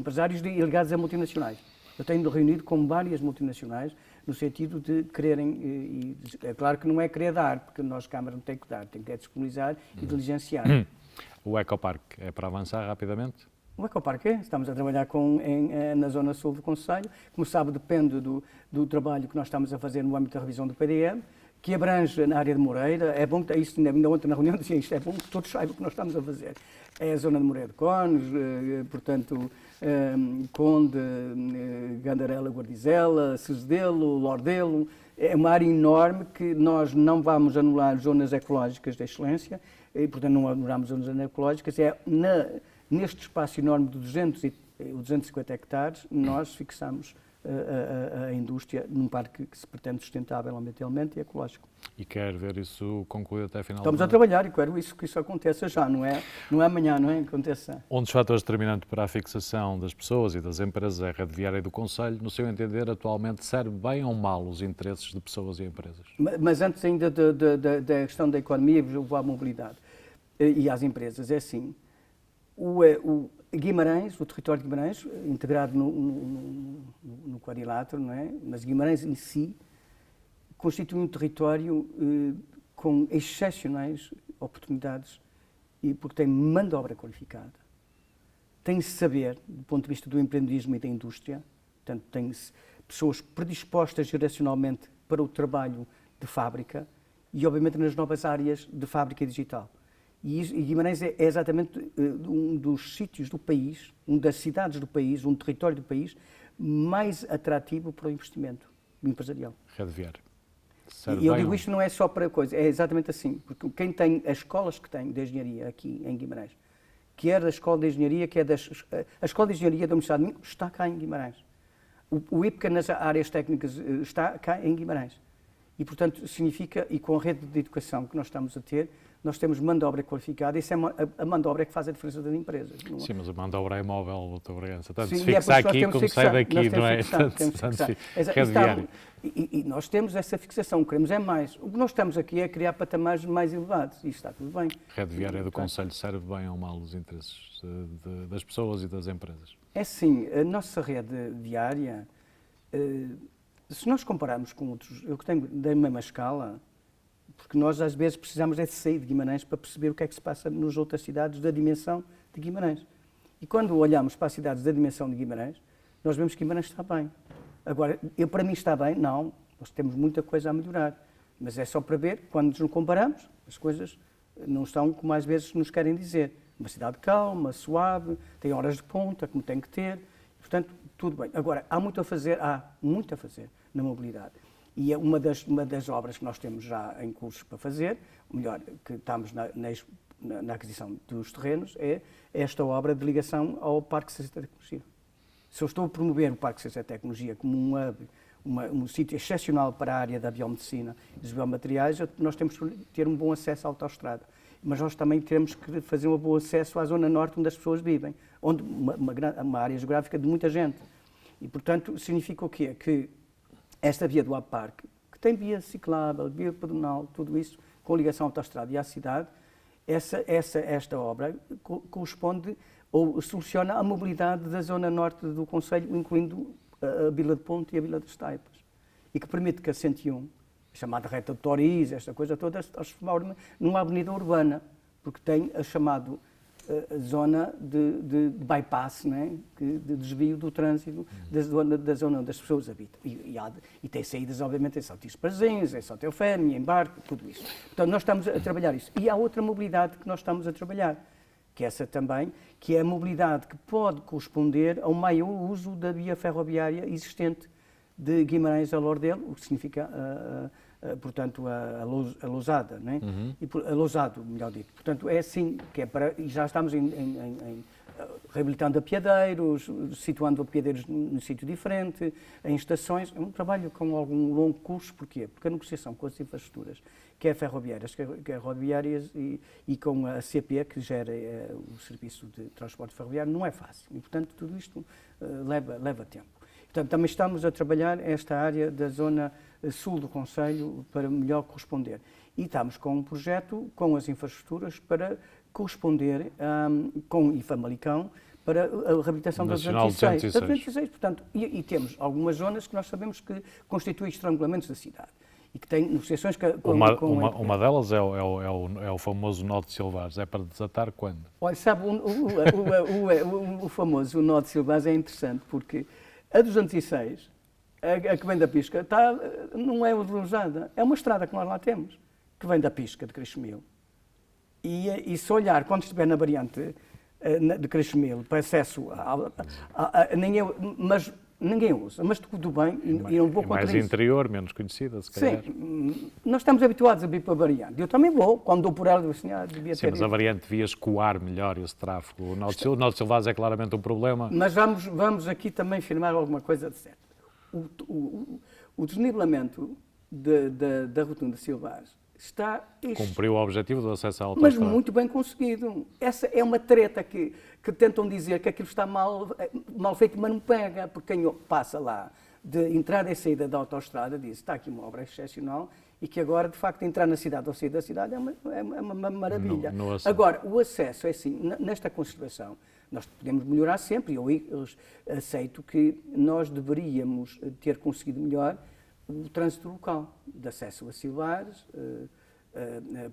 ligados a multinacionais. Eu tenho reunido com várias multinacionais no sentido de quererem, e é claro que não é querer dar, porque nós, Câmara, não tem que dar, tem que disponibilizar e diligenciar. O Ecoparque é para avançar rapidamente? O Ecoparque estamos a trabalhar na zona sul do Concelho. Como sabe, depende do trabalho que nós estamos a fazer no âmbito da revisão do PDM, que abrange na área de Moreira. É bom que isso, ainda ontem na reunião dizia isto, é bom que todos saibam o que nós estamos a fazer. É a zona de Moreira de Cones, portanto, Conde, Gandarela, Guardizela, Cesedelo, Lordelo. É uma área enorme que nós não vamos anular zonas ecológicas de excelência, e, portanto, não anulamos zonas ecológicas. Neste espaço enorme de 250 hectares, nós fixamos a indústria num parque que se pretende sustentável ambientalmente e ecológico. E quer ver isso concluído até a final Estamos a trabalhar e quero que isso aconteça já, não é amanhã, não é? Que aconteça. Um dos fatores determinantes para a fixação das pessoas e das empresas é a rede viária do Concelho. No seu entender, atualmente serve bem ou mal os interesses de pessoas e empresas? Mas antes ainda da questão da economia, vou à mobilidade e às empresas, é assim. O Guimarães, o território de Guimarães, integrado no quadrilátero, não é? Mas Guimarães em si constitui um território com excepcionais oportunidades, porque tem mão de obra qualificada, tem saber, do ponto de vista do empreendedorismo e da indústria, portanto, tem pessoas predispostas geracionalmente para o trabalho de fábrica e, obviamente, nas novas áreas de fábrica digital. E Guimarães é exatamente um dos sítios do país, uma das cidades do país, um território do país mais atrativo para o investimento empresarial. Rede viária. E eu digo isto não é só para coisa, é exatamente assim, porque quem tem as escolas que tem de engenharia aqui em Guimarães, quer da Escola de Engenharia, a Escola de Engenharia da Universidade de Minho está cá em Guimarães. O IPCA nas áreas técnicas está cá em Guimarães. E, portanto, significa, e com a rede de educação que nós estamos a ter, nós temos mão de obra qualificada, e isso é a mão de obra que faz a diferença das empresas. Não é? Sim, mas a mão de obra é móvel, Dr. Bragança. Tanto Sim, se fixa aqui como sai daqui, não é? Rede viária. E nós temos essa fixação, queremos é mais. O que nós estamos aqui é criar patamares mais elevados, e está tudo bem. Rede viária do Concelho serve bem ou mal os interesses das pessoas e das empresas? É sim, a nossa rede viária, se nós compararmos com outros, eu que tenho da mesma escala, porque nós às vezes precisamos de sair de Guimarães para perceber o que é que se passa nas outras cidades da dimensão de Guimarães. E quando olhamos para as cidades da dimensão de Guimarães, nós vemos que Guimarães está bem. Agora, para mim está bem? Não, nós temos muita coisa a melhorar. Mas é só para ver, quando nos comparamos, as coisas não estão como às vezes nos querem dizer. Uma cidade calma, suave, tem horas de ponta, como tem que ter. Portanto, tudo bem. Agora, há muito a fazer na mobilidade. E é uma das obras que nós temos já em curso para fazer, ou melhor, que estamos na aquisição dos terrenos, é esta obra de ligação ao Parque Ciência e Tecnologia. Se eu estou a promover o Parque Ciência e Tecnologia como um hub, um sítio excepcional para a área da biomedicina e dos biomateriais, nós temos que ter um bom acesso à autoestrada. Mas nós também temos que fazer um bom acesso à zona norte onde as pessoas vivem, onde uma área geográfica de muita gente. E, portanto, significa o quê? Que esta via do Parque, que tem via ciclável, via pedonal, tudo isso, com ligação à autoestrada e à cidade, esta obra corresponde ou soluciona a mobilidade da zona norte do Concelho, incluindo a Vila de Ponte e a Vila das Taipas, e que permite que a 101, chamada reta de Toriz, esta coisa toda, se transforme numa avenida urbana, porque tem a chamado zona de bypass, né? De desvio do trânsito da zona onde as pessoas habitam. E tem saídas, obviamente, em Saltiço Parzins, em Salteufénia, em Barco, tudo isso. Portanto, nós estamos a trabalhar isso. E há outra mobilidade que nós estamos a trabalhar, que é essa também, que é a mobilidade que pode corresponder ao maior uso da via ferroviária existente de Guimarães a Lordelo, o que significa, portanto, a Lousada, né? A Lousado, melhor dito. Portanto, é assim, que é para, e já estamos reabilitando apiadeiros, situando apiadeiros num sítio diferente, em estações. É um trabalho com algum longo curso. Porquê? Porque a negociação com as infraestruturas, quer ferroviárias, quer rodoviárias, e com a CP, que gera o serviço de transporte ferroviário, não é fácil. E, portanto, tudo isto leva tempo. Portanto, também estamos a trabalhar esta área da zona sul do Concelho para melhor corresponder. E estamos com um projeto com as infraestruturas para corresponder com IFA Malicão para a reabilitação da 206. Portanto, e temos algumas zonas que nós sabemos que constituem estrangulamentos da cidade e que têm negociações uma delas é o famoso nó de Silvares. É para desatar quando? Olha, sabe, o famoso nó de Silvares é interessante porque a 206, a que vem da Pisca, não é usada, é uma estrada que nós lá temos, que vem da Pisca, de Creixemil. E se olhar, quando estiver na variante de Creixemil, para acesso mas ninguém usa, mas tudo bem, e não vou contra isso. Mais interior, menos conhecida, se calhar. Sim, nós estamos habituados a vir para a variante. Eu também vou, quando dou por ela, digo assim, devia ter. Sim, mas a variante devia escoar melhor esse tráfego. O nó de Silvares é claramente um problema. Mas vamos aqui também afirmar alguma coisa de certo. O desnivelamento da rotunda de Silvares cumpriu o objetivo do acesso à autoestrada. Mas muito bem conseguido. Essa é uma treta que tentam dizer que aquilo está mal feito, mas não pega, porque quem passa lá de entrada e saída da autoestrada diz está aqui uma obra excepcional e que agora, de facto, entrar na cidade ou sair da cidade é uma maravilha. Agora, o acesso é assim, nesta conservação, nós podemos melhorar sempre, e eu aceito que nós deveríamos ter conseguido melhor o trânsito local, de acesso a Silvares,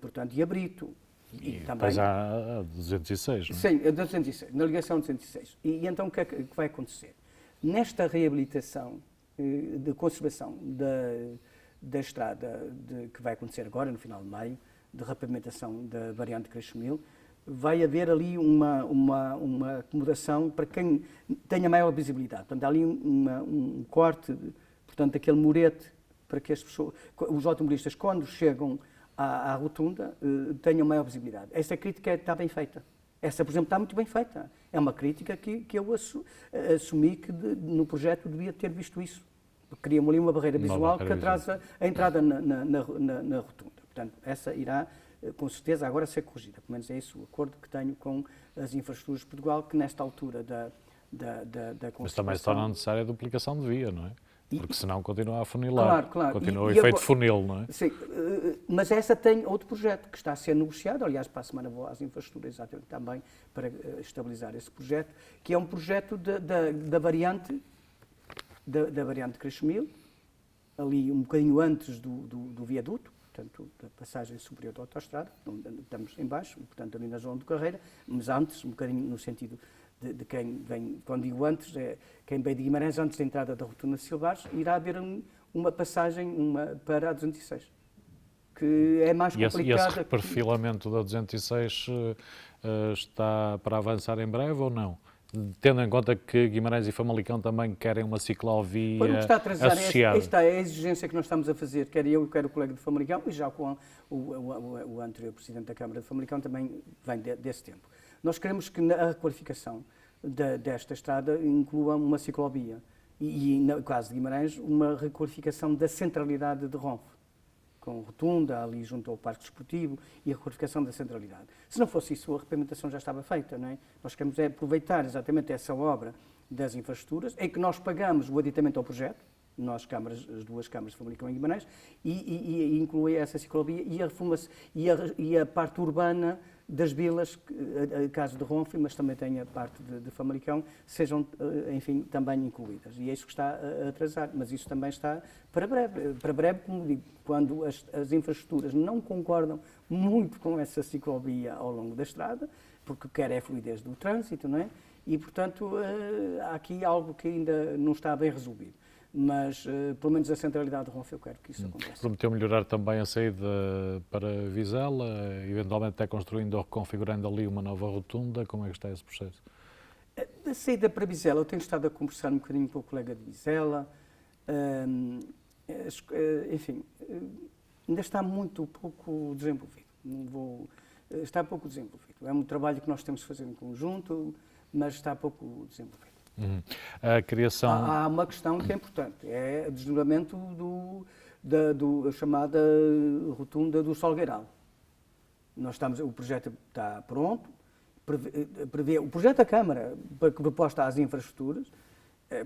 portanto, e a Brito. E também há a 206, não é? Sim, a 206, na ligação 206. E então o que é que vai acontecer? Nesta reabilitação de conservação da estrada que vai acontecer agora, no final de maio, de repavimentação da variante de Creixemil, vai haver ali uma acomodação para quem tenha maior visibilidade. Portanto, há ali um corte, portanto, aquele murete para que os automobilistas, quando chegam à rotunda, tenham maior visibilidade. Essa crítica está bem feita. Essa, por exemplo, está muito bem feita. É uma crítica que eu assumi que no projeto devia ter visto isso. Criam ali uma barreira visual que atrasa a entrada na rotunda. Portanto, essa irá, com certeza, agora ser corrigida. Pelo menos é esse o acordo que tenho com as infraestruturas de Portugal, que nesta altura da conservação... Mas também se torna necessária a duplicação de via, não é? Porque senão continua a funilar. Claro. Continua o efeito funil, não é? Sim, mas essa tem outro projeto que está a ser negociado, aliás, para a semana vou às infraestruturas exatamente também para estabilizar esse projeto, que é um projeto da variante de Creixemil, ali um bocadinho antes do viaduto, portanto, da passagem superior da autoestrada, onde estamos em baixo, portanto, ali na zona de Carreira, mas antes, um bocadinho no sentido de quem vem, quando digo antes, quem vem de Guimarães, antes da entrada da rotunda de Silvares, irá haver uma passagem para a 206, que é mais complicada. E esse reperfilamento da 206 está para avançar em breve ou não? Tendo em conta que Guimarães e Famalicão também querem uma ciclovia associada. Esta é a exigência que nós estamos a fazer, quer eu e quer o colega de Famalicão, e já com o anterior Presidente da Câmara de Famalicão também vem desse tempo. Nós queremos que a requalificação desta estrada inclua uma ciclovia e, no caso de Guimarães, uma requalificação da centralidade de Ronfe, com rotunda ali junto ao Parque Desportivo e a requalificação da centralidade. Se não fosse isso, a repavimentação já estava feita, não é? Nós queremos aproveitar exatamente essa obra das infraestruturas, em que nós pagamos o aditamento ao projeto, nós, as duas câmaras de Famalicão e Guimarães, e inclui essa ciclovia e a parte urbana das vilas, caso de Ronfe, mas também tem a parte de Famalicão, sejam, enfim, também incluídas. E é isso que está a atrasar, mas isso também está para breve. Para breve, como digo, quando as infraestruturas não concordam muito com essa ciclovia ao longo da estrada, porque quer é a fluidez do trânsito, não é? E, portanto, há aqui algo que ainda não está bem resolvido. Mas, pelo menos a centralidade de Ronfe, eu quero que isso aconteça. Prometeu melhorar também a saída para Vizela, eventualmente até construindo ou reconfigurando ali uma nova rotunda. Como é que está esse processo? A saída para Vizela, eu tenho estado a conversar um bocadinho com o colega de Vizela, enfim, ainda está muito pouco desenvolvido. Está pouco desenvolvido. É um trabalho que nós temos de fazer em conjunto, mas está pouco desenvolvido. A criação... Há uma questão que é importante, é o desdobramento da chamada rotunda do Salgueiral. O projeto está pronto, o projeto da Câmara, proposta às infraestruturas,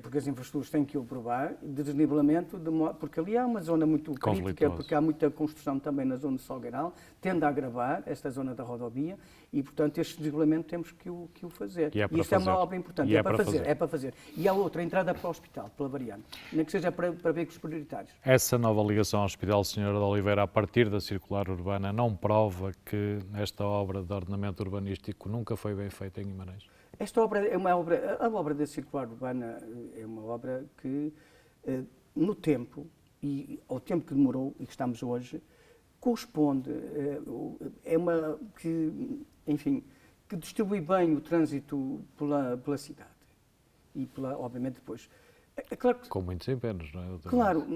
porque as infraestruturas têm que o aprovar, de desnivelamento, porque ali há uma zona muito crítica, porque há muita construção também na zona de Salgueiral, tende a agravar esta zona da rodovia e, portanto, este desnivelamento temos que o fazer. E isto é uma obra importante, é para fazer. E há outra, a entrada para o hospital, pela variante, nem que seja para veículos prioritários. Essa nova ligação ao Hospital Senhora de Oliveira, a partir da circular urbana, não prova que esta obra de ordenamento urbanístico nunca foi bem feita em Guimarães? Esta obra é uma obra, a obra da circular urbana é uma obra que, no tempo, e ao tempo que demorou e que estamos hoje, corresponde, é uma que, enfim, que distribui bem o trânsito pela cidade e, obviamente, depois. É claro que, com muitos empenhos, não é? Claro,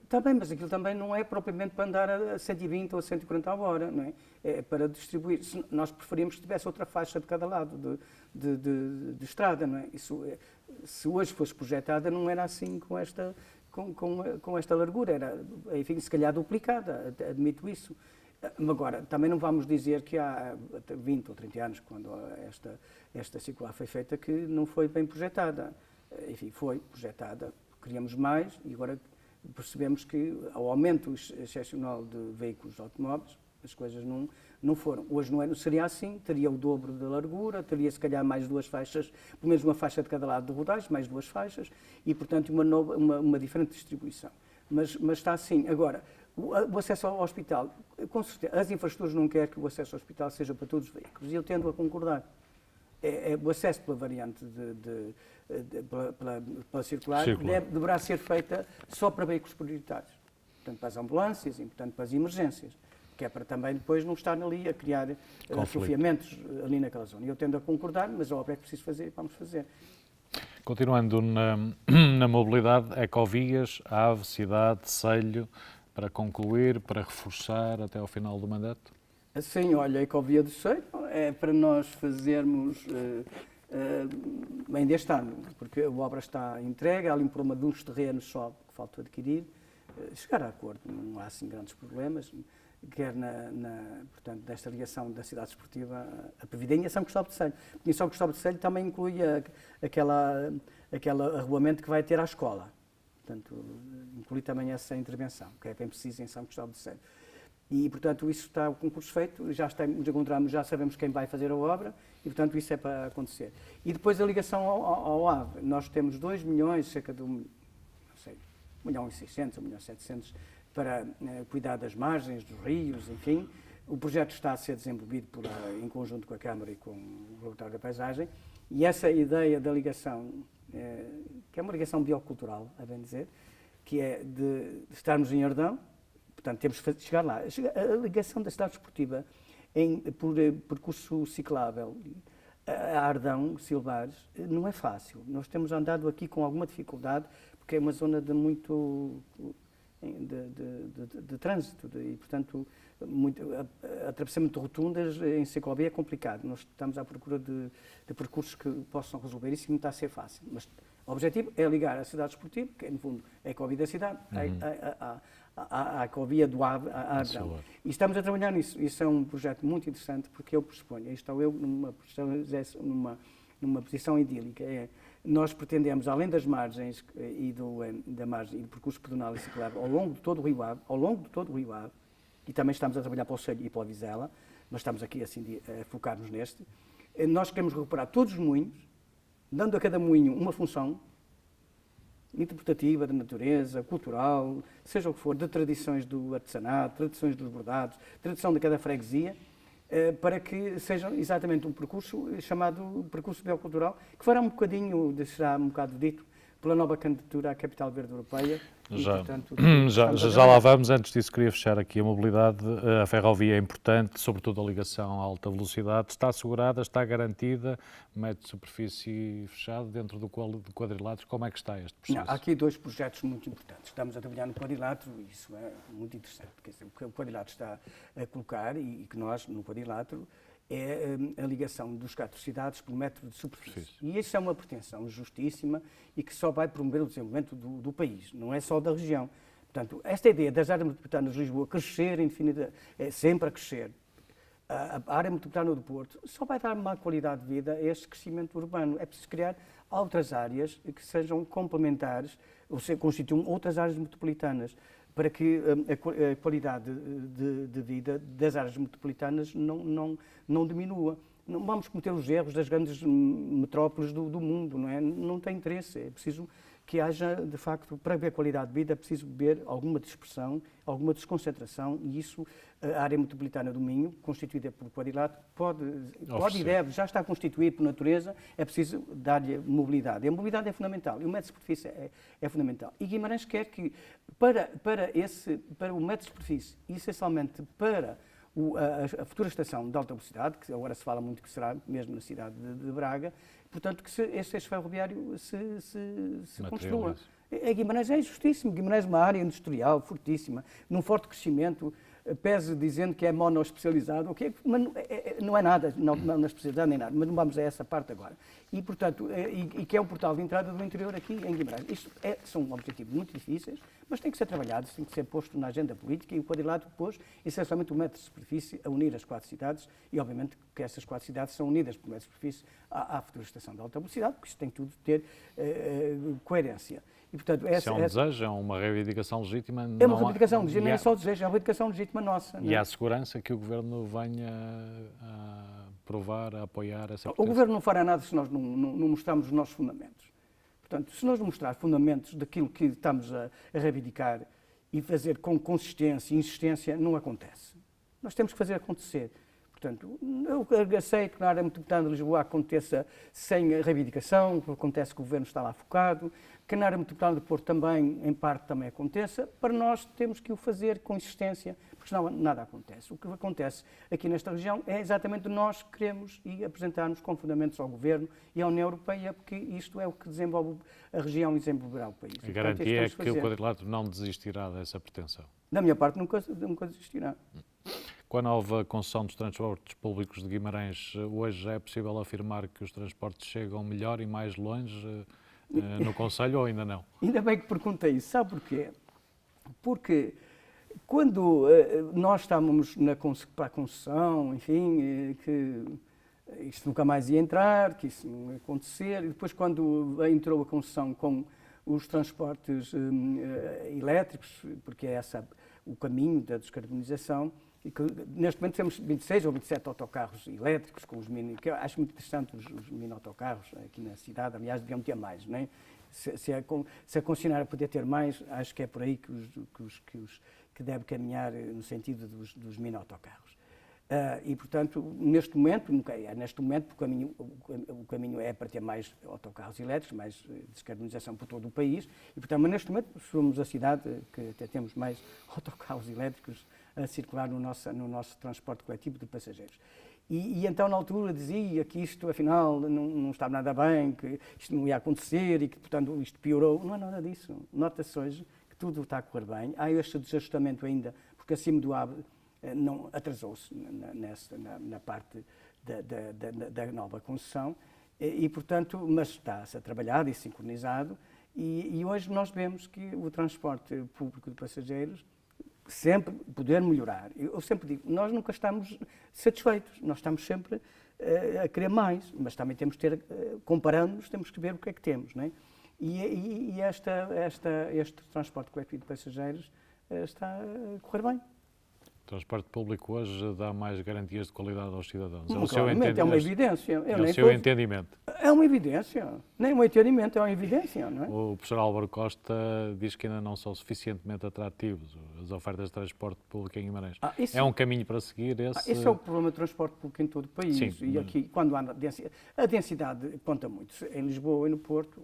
está bem, mas aquilo também não é propriamente para andar a 120 ou a 140 a hora, não é? É para distribuir. Nós preferíamos que tivesse outra faixa de cada lado de estrada, não é? Isso, se hoje fosse projetada, não era assim com esta largura, era, enfim, se calhar duplicada, admito isso. Agora, também não vamos dizer que há 20 ou 30 anos, quando esta circular foi feita, que não foi bem projetada. Enfim, foi projetada, queríamos mais e agora percebemos que ao aumento excepcional de veículos automóveis, as coisas não foram. Hoje não seria assim, teria o dobro da largura, teria se calhar mais duas faixas, pelo menos uma faixa de cada lado de rodagem, mais duas faixas e, portanto, uma diferente distribuição. Mas está assim. Agora, o acesso ao hospital, com certeza, as infraestruturas não querem que o acesso ao hospital seja para todos os veículos e eu tendo a concordar. O acesso pela variante pela circular. Deverá ser feita só para veículos prioritários, portanto para as ambulâncias e portanto para as emergências, que é para também depois não estar ali a criar atrofiamentos ali naquela zona. Eu tendo a concordar, mas a obra é que preciso fazer, vamos fazer. Continuando na mobilidade, Ecovias, Ave, Cidade, Celho, para concluir, para reforçar até ao final do mandato? Sim, olha, a Ecovia do Celho é para nós fazermos ainda este ano, porque a obra está entregue, há ali um problema de uns terrenos só que falta adquirir, chegar a acordo, não há assim grandes problemas, quer portanto, desta ligação da cidade esportiva a Previdência e a São Cristóvão de Celho. Porque em São Cristóvão de Celho também inclui aquele arruamento que vai ter à escola, portanto, inclui também essa intervenção, que é bem precisa em São Cristóvão de Celho. E, portanto, isso está o concurso feito, nos encontramos, já sabemos quem vai fazer a obra e, portanto, isso é para acontecer. E depois a ligação ao AVE. Nós temos 2 milhões, cerca de 1 milhão e 600, 1 milhão e 700 para cuidar das margens, dos rios, enfim. O projeto está a ser desenvolvido em conjunto com a Câmara e com o Laboratório da Paisagem. E essa ideia da ligação, que é uma ligação biocultural, a bem dizer, que é de estarmos em Ardão. Portanto, temos que chegar lá. A ligação da cidade esportiva por percurso ciclável a Ardão, Silvares, não é fácil. Nós temos andado aqui com alguma dificuldade, porque é uma zona de muito de trânsito e, portanto, atravessamento de rotundas em ciclovia é complicado. Nós estamos à procura de percursos que possam resolver isso e não está a ser fácil. Mas o objetivo é ligar a cidade esportiva, que é, no fundo, a Ecovia da cidade, à Ecovia do Ave, à Ardão. E estamos a trabalhar nisso. Isso é um projeto muito interessante, porque eu pressuponho, aí estou eu numa posição idílica, nós pretendemos, além das margens e da margem e do percurso pedonal e ciclável ao longo de todo o Rio Ave, e também estamos a trabalhar para o Celho e para a Vizela, mas estamos aqui assim a focar-nos neste, nós queremos recuperar todos os moinhos, dando a cada moinho uma função interpretativa, da natureza, cultural, seja o que for, de tradições do artesanato, tradições dos bordados, tradição de cada freguesia, para que seja exatamente um percurso chamado percurso biocultural, que fará um bocadinho, será um bocado dito, pela nova candidatura à Capital Verde Europeia. Já lá vamos. Antes disso, queria fechar aqui a mobilidade. A ferrovia é importante, sobretudo a ligação à alta velocidade. Está assegurada, está garantida, método de superfície fechado dentro do quadrilátero. Como é que está este processo? Há aqui 2 projetos muito importantes. Estamos a trabalhar no quadrilátero e isso é muito interessante, porque o que o quadrilátero está a colocar e que nós, no quadrilátero, é a ligação dos 4 cidades por metro de superfície. E isso é uma pretensão justíssima e que só vai promover o desenvolvimento do país, não é só da região. Portanto, esta ideia das áreas metropolitanas de Lisboa crescer indefinidamente, sempre a crescer, a área metropolitana do Porto só vai dar uma qualidade de vida a este crescimento urbano. É preciso criar outras áreas que sejam complementares, ou seja, constituam outras áreas metropolitanas, para que a qualidade de vida das áreas metropolitanas não diminua. Não vamos cometer os erros das grandes metrópoles do mundo, não é? Não tem interesse, é preciso que haja, de facto, para ver qualidade de vida, é preciso ver alguma dispersão, alguma desconcentração, e isso, a área metropolitana do Minho, constituída por quadrilátero, pode e deve, já está constituída por natureza, é preciso dar-lhe mobilidade. E a mobilidade é fundamental, e o metro de superfície é fundamental. E Guimarães quer que, para o metro de superfície, e essencialmente para a futura estação de alta velocidade, que agora se fala muito que será mesmo na cidade de Braga, portanto, que este eixo ferroviário se construa. A Guimarães é justíssimo. Guimarães é uma área industrial fortíssima, num forte crescimento, pese dizendo que é monoespecializado, okay, mas não é nada, não é especializado nem nada, mas não vamos a essa parte agora. E, portanto, e que é um portal de entrada do interior aqui em Guimarães. Isto são objetivos muito difíceis, mas tem que ser trabalhados, tem que ser posto na agenda política, e o quadrilátero pôs essencialmente o metro de superfície a unir as 4 cidades, e obviamente que essas 4 cidades são unidas por metro de superfície à futura estação de alta velocidade, porque isto tem tudo de ter coerência. E, portanto, se é um desejo, é uma reivindicação legítima. É uma reivindicação legítima, não é só desejo, é uma reivindicação legítima nossa. E há segurança que o Governo venha a aprovar, a apoiar essa pretensão? O Governo não fará nada se nós não mostrarmos os nossos fundamentos. Portanto, se nós não mostrarmos fundamentos daquilo que estamos a reivindicar e fazer com consistência e insistência, não acontece. Nós temos que fazer acontecer. Portanto, eu aceito que na área metropolitana de Lisboa aconteça sem reivindicação, que acontece que o Governo está lá focado, que na área metropolitana do Porto também, em parte, também aconteça. Para nós temos que o fazer com insistência, porque senão nada acontece. O que acontece aqui nesta região é exatamente nós queremos e apresentarmos com fundamentos ao Governo e à União Europeia, porque isto é o que desenvolve a região e desenvolverá o país. A garantia é que o quadrilátero não desistirá dessa pretensão? Da minha parte, nunca desistirá. Com a nova concessão dos transportes públicos de Guimarães, hoje é possível afirmar que os transportes chegam melhor e mais longe no concelho ou ainda não? Ainda bem que perguntei isso. Sabe porquê? Porque quando nós estávamos para a concessão, enfim, que isto nunca mais ia entrar, que isso não ia acontecer, e depois quando entrou a concessão com os transportes elétricos, porque é esse o caminho da descarbonização, e que neste momento temos 26 ou 27 autocarros elétricos, com os mini, que eu acho muito interessante os mini autocarros aqui na cidade, aliás, deviam ter mais, não é? Se a concessionária puder ter mais, acho que é por aí que deve caminhar no sentido dos mini autocarros. E, portanto, neste momento o caminho é para ter mais autocarros elétricos, mais descarbonização por todo o país, e, portanto, mas neste momento somos a cidade que até temos mais autocarros elétricos a circular no nosso transporte coletivo de passageiros. E então, na altura, dizia que isto, afinal, não estava nada bem, que isto não ia acontecer e que, portanto, isto piorou. Não é nada disso. Nota-se hoje que tudo está a correr bem. Há este desajustamento ainda, porque acima do AVE não atrasou-se na parte da nova concessão, e, portanto, mas está-se a trabalhar e sincronizado, e hoje nós vemos que o transporte público de passageiros sempre poder melhorar. Eu sempre digo, nós nunca estamos satisfeitos, nós estamos sempre a querer mais, mas também temos que ter, comparando-nos, temos que ver o que é que temos, não é? E este transporte coletivo de passageiros está a correr bem. O transporte público hoje dá mais garantias de qualidade aos cidadãos. É uma evidência. É o seu entendimento. É uma evidência. Nem um entendimento, é uma evidência, não é? O professor Álvaro Costa diz que ainda não são suficientemente atrativos as ofertas de transporte público em Guimarães. Isso, é um caminho para seguir esse... Esse é o problema do transporte público em todo o país. Sim, e aqui, quando há a densidade conta muito. Em Lisboa e no Porto,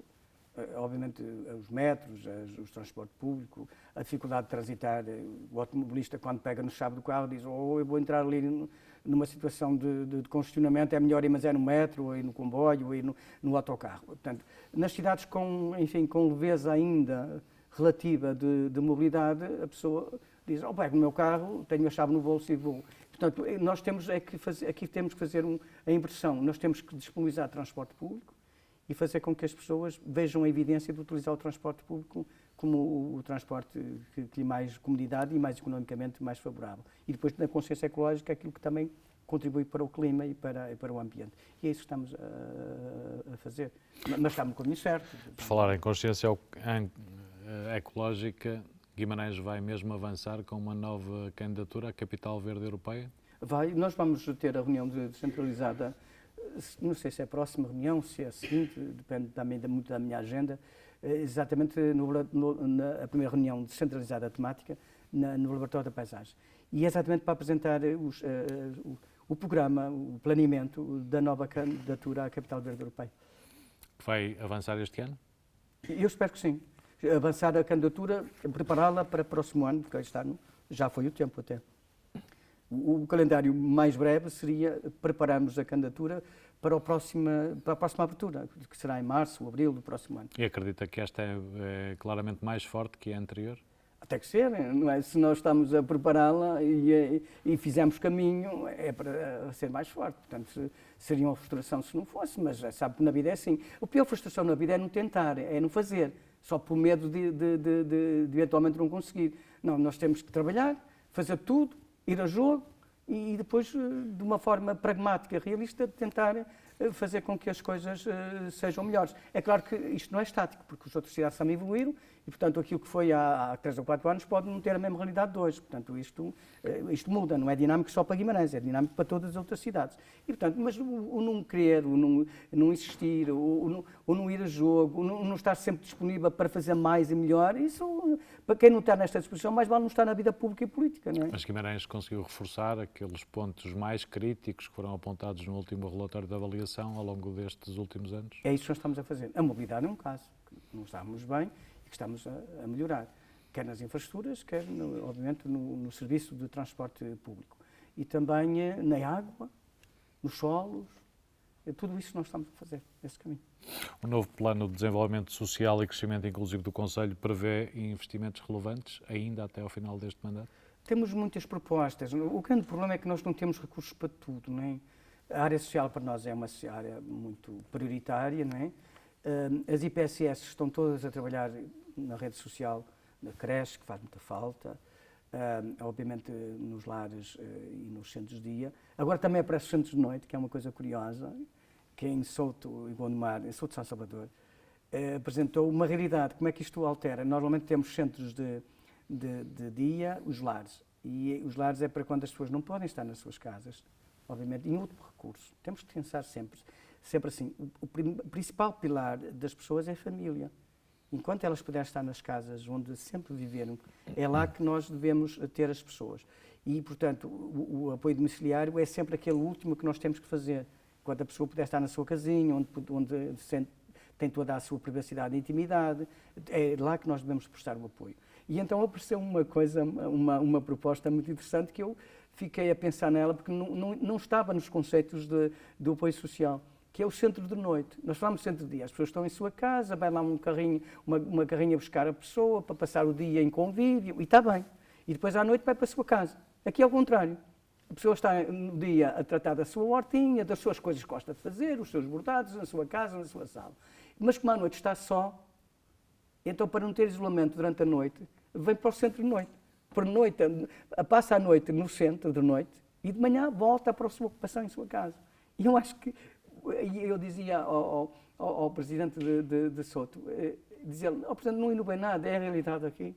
obviamente, os metros, o transporte público, a dificuldade de transitar, o automobilista, quando pega no chave do carro, diz: eu vou entrar ali numa situação de congestionamento, é melhor ir, mas é no metro, ou ir no comboio, ou ir no autocarro. Portanto, nas cidades com leveza ainda relativa de mobilidade, a pessoa diz: pego no meu carro, tenho a chave no bolso e vou. Portanto, nós temos aqui temos que fazer a inversão, nós temos que disponibilizar transporte público e fazer com que as pessoas vejam a evidência de utilizar o transporte público como o transporte que lhe mais comodidade e mais economicamente mais favorável. E depois, na consciência ecológica, aquilo que também contribui para o clima e para o ambiente. E é isso que estamos a fazer. Mas está no caminho certo. Por falar em consciência ecológica, Guimarães vai mesmo avançar com uma nova candidatura à Capital Verde Europeia? Nós vamos ter a reunião descentralizada, não sei se é a próxima reunião, se é a seguinte, depende também muito da minha agenda, exatamente na primeira reunião descentralizada temática no Laboratório da Paisagem. E é exatamente para apresentar o programa, o planeamento da nova candidatura à Capital Verde Europeia. Vai avançar este ano? Eu espero que sim. Avançar a candidatura, prepará-la para o próximo ano, porque este ano já foi o tempo até. O calendário mais breve seria prepararmos a candidatura para a próxima abertura, que será em março ou abril do próximo ano. E acredita que esta é claramente mais forte que a anterior? Tem que ser, não é? Se nós estamos a prepará-la e fizemos caminho, é para ser mais forte. Portanto, seria uma frustração se não fosse, mas já sabe que na vida é assim. A pior frustração na vida é não tentar, é não fazer, só por medo de eventualmente não conseguir. Não, nós temos que trabalhar, fazer tudo, ir a jogo e depois, de uma forma pragmática, realista, tentar fazer com que as coisas sejam melhores. É claro que isto não é estático, porque as outras cidades também evoluíram e, portanto, aquilo que foi há 3 ou 4 anos pode não ter a mesma realidade de hoje. Portanto, isto muda, não é dinâmico só para Guimarães, é dinâmico para todas as outras cidades. E, portanto, mas o não querer, o não insistir, o não ir a jogo, o não estar sempre disponível para fazer mais e melhor, isso, para quem não está nesta disposição, mais vale não estar na vida pública e política, não é? Mas Guimarães conseguiu reforçar aqueles pontos mais críticos que foram apontados no último relatório de avaliação ao longo destes últimos anos? É isso que nós estamos a fazer. A mobilidade é um caso, que não estamos bem e que estamos a melhorar, quer nas infraestruturas, quer, obviamente, no serviço de transporte público. E também na água, nos solos, tudo isso nós estamos a fazer, esse caminho. O novo Plano de Desenvolvimento Social e Crescimento Inclusivo do Concelho prevê investimentos relevantes ainda até ao final deste mandato? Temos muitas propostas. O grande problema é que nós não temos recursos para tudo, não é? A área social para nós é uma área muito prioritária, não é? As IPSS estão todas a trabalhar na rede social, na creche, que faz muita falta, obviamente nos lares e nos centros de dia. Agora também aparece os centros de noite, que é uma coisa curiosa, que em Souto e Gondomar, em Souto de São Salvador, apresentou uma realidade. Como é que isto altera? Normalmente temos centros de dia, os lares. E os lares é para quando as pessoas não podem estar nas suas casas. Obviamente, em último recurso. Temos que pensar sempre assim, o principal pilar das pessoas é a família. Enquanto elas puderem estar nas casas onde sempre viveram, é lá que nós devemos ter as pessoas. E, portanto, o apoio domiciliário é sempre aquele último que nós temos que fazer. Enquanto a pessoa puder estar na sua casinha, onde tem toda a sua privacidade e intimidade, é lá que nós devemos prestar o apoio. E então apareceu uma proposta muito interessante que eu fiquei a pensar nela, porque não estava nos conceitos do apoio social, que é o centro de noite. Nós falamos de centro de dia, as pessoas estão em sua casa, vai lá uma carrinha buscar a pessoa para passar o dia em convívio, e está bem. E depois à noite vai para a sua casa. Aqui é o contrário. A pessoa está no dia a tratar da sua hortinha, das suas coisas que gosta de fazer, os seus bordados, na sua casa, na sua sala. Mas como à noite está só, então para não ter isolamento durante a noite, vem para o centro de noite. Por noite, passa a noite no centro de noite e de manhã volta para a sua ocupação em sua casa. E eu acho que, eu dizia ao presidente de Souto, dizia-lhe, presidente, não inovei nada, é a realidade aqui.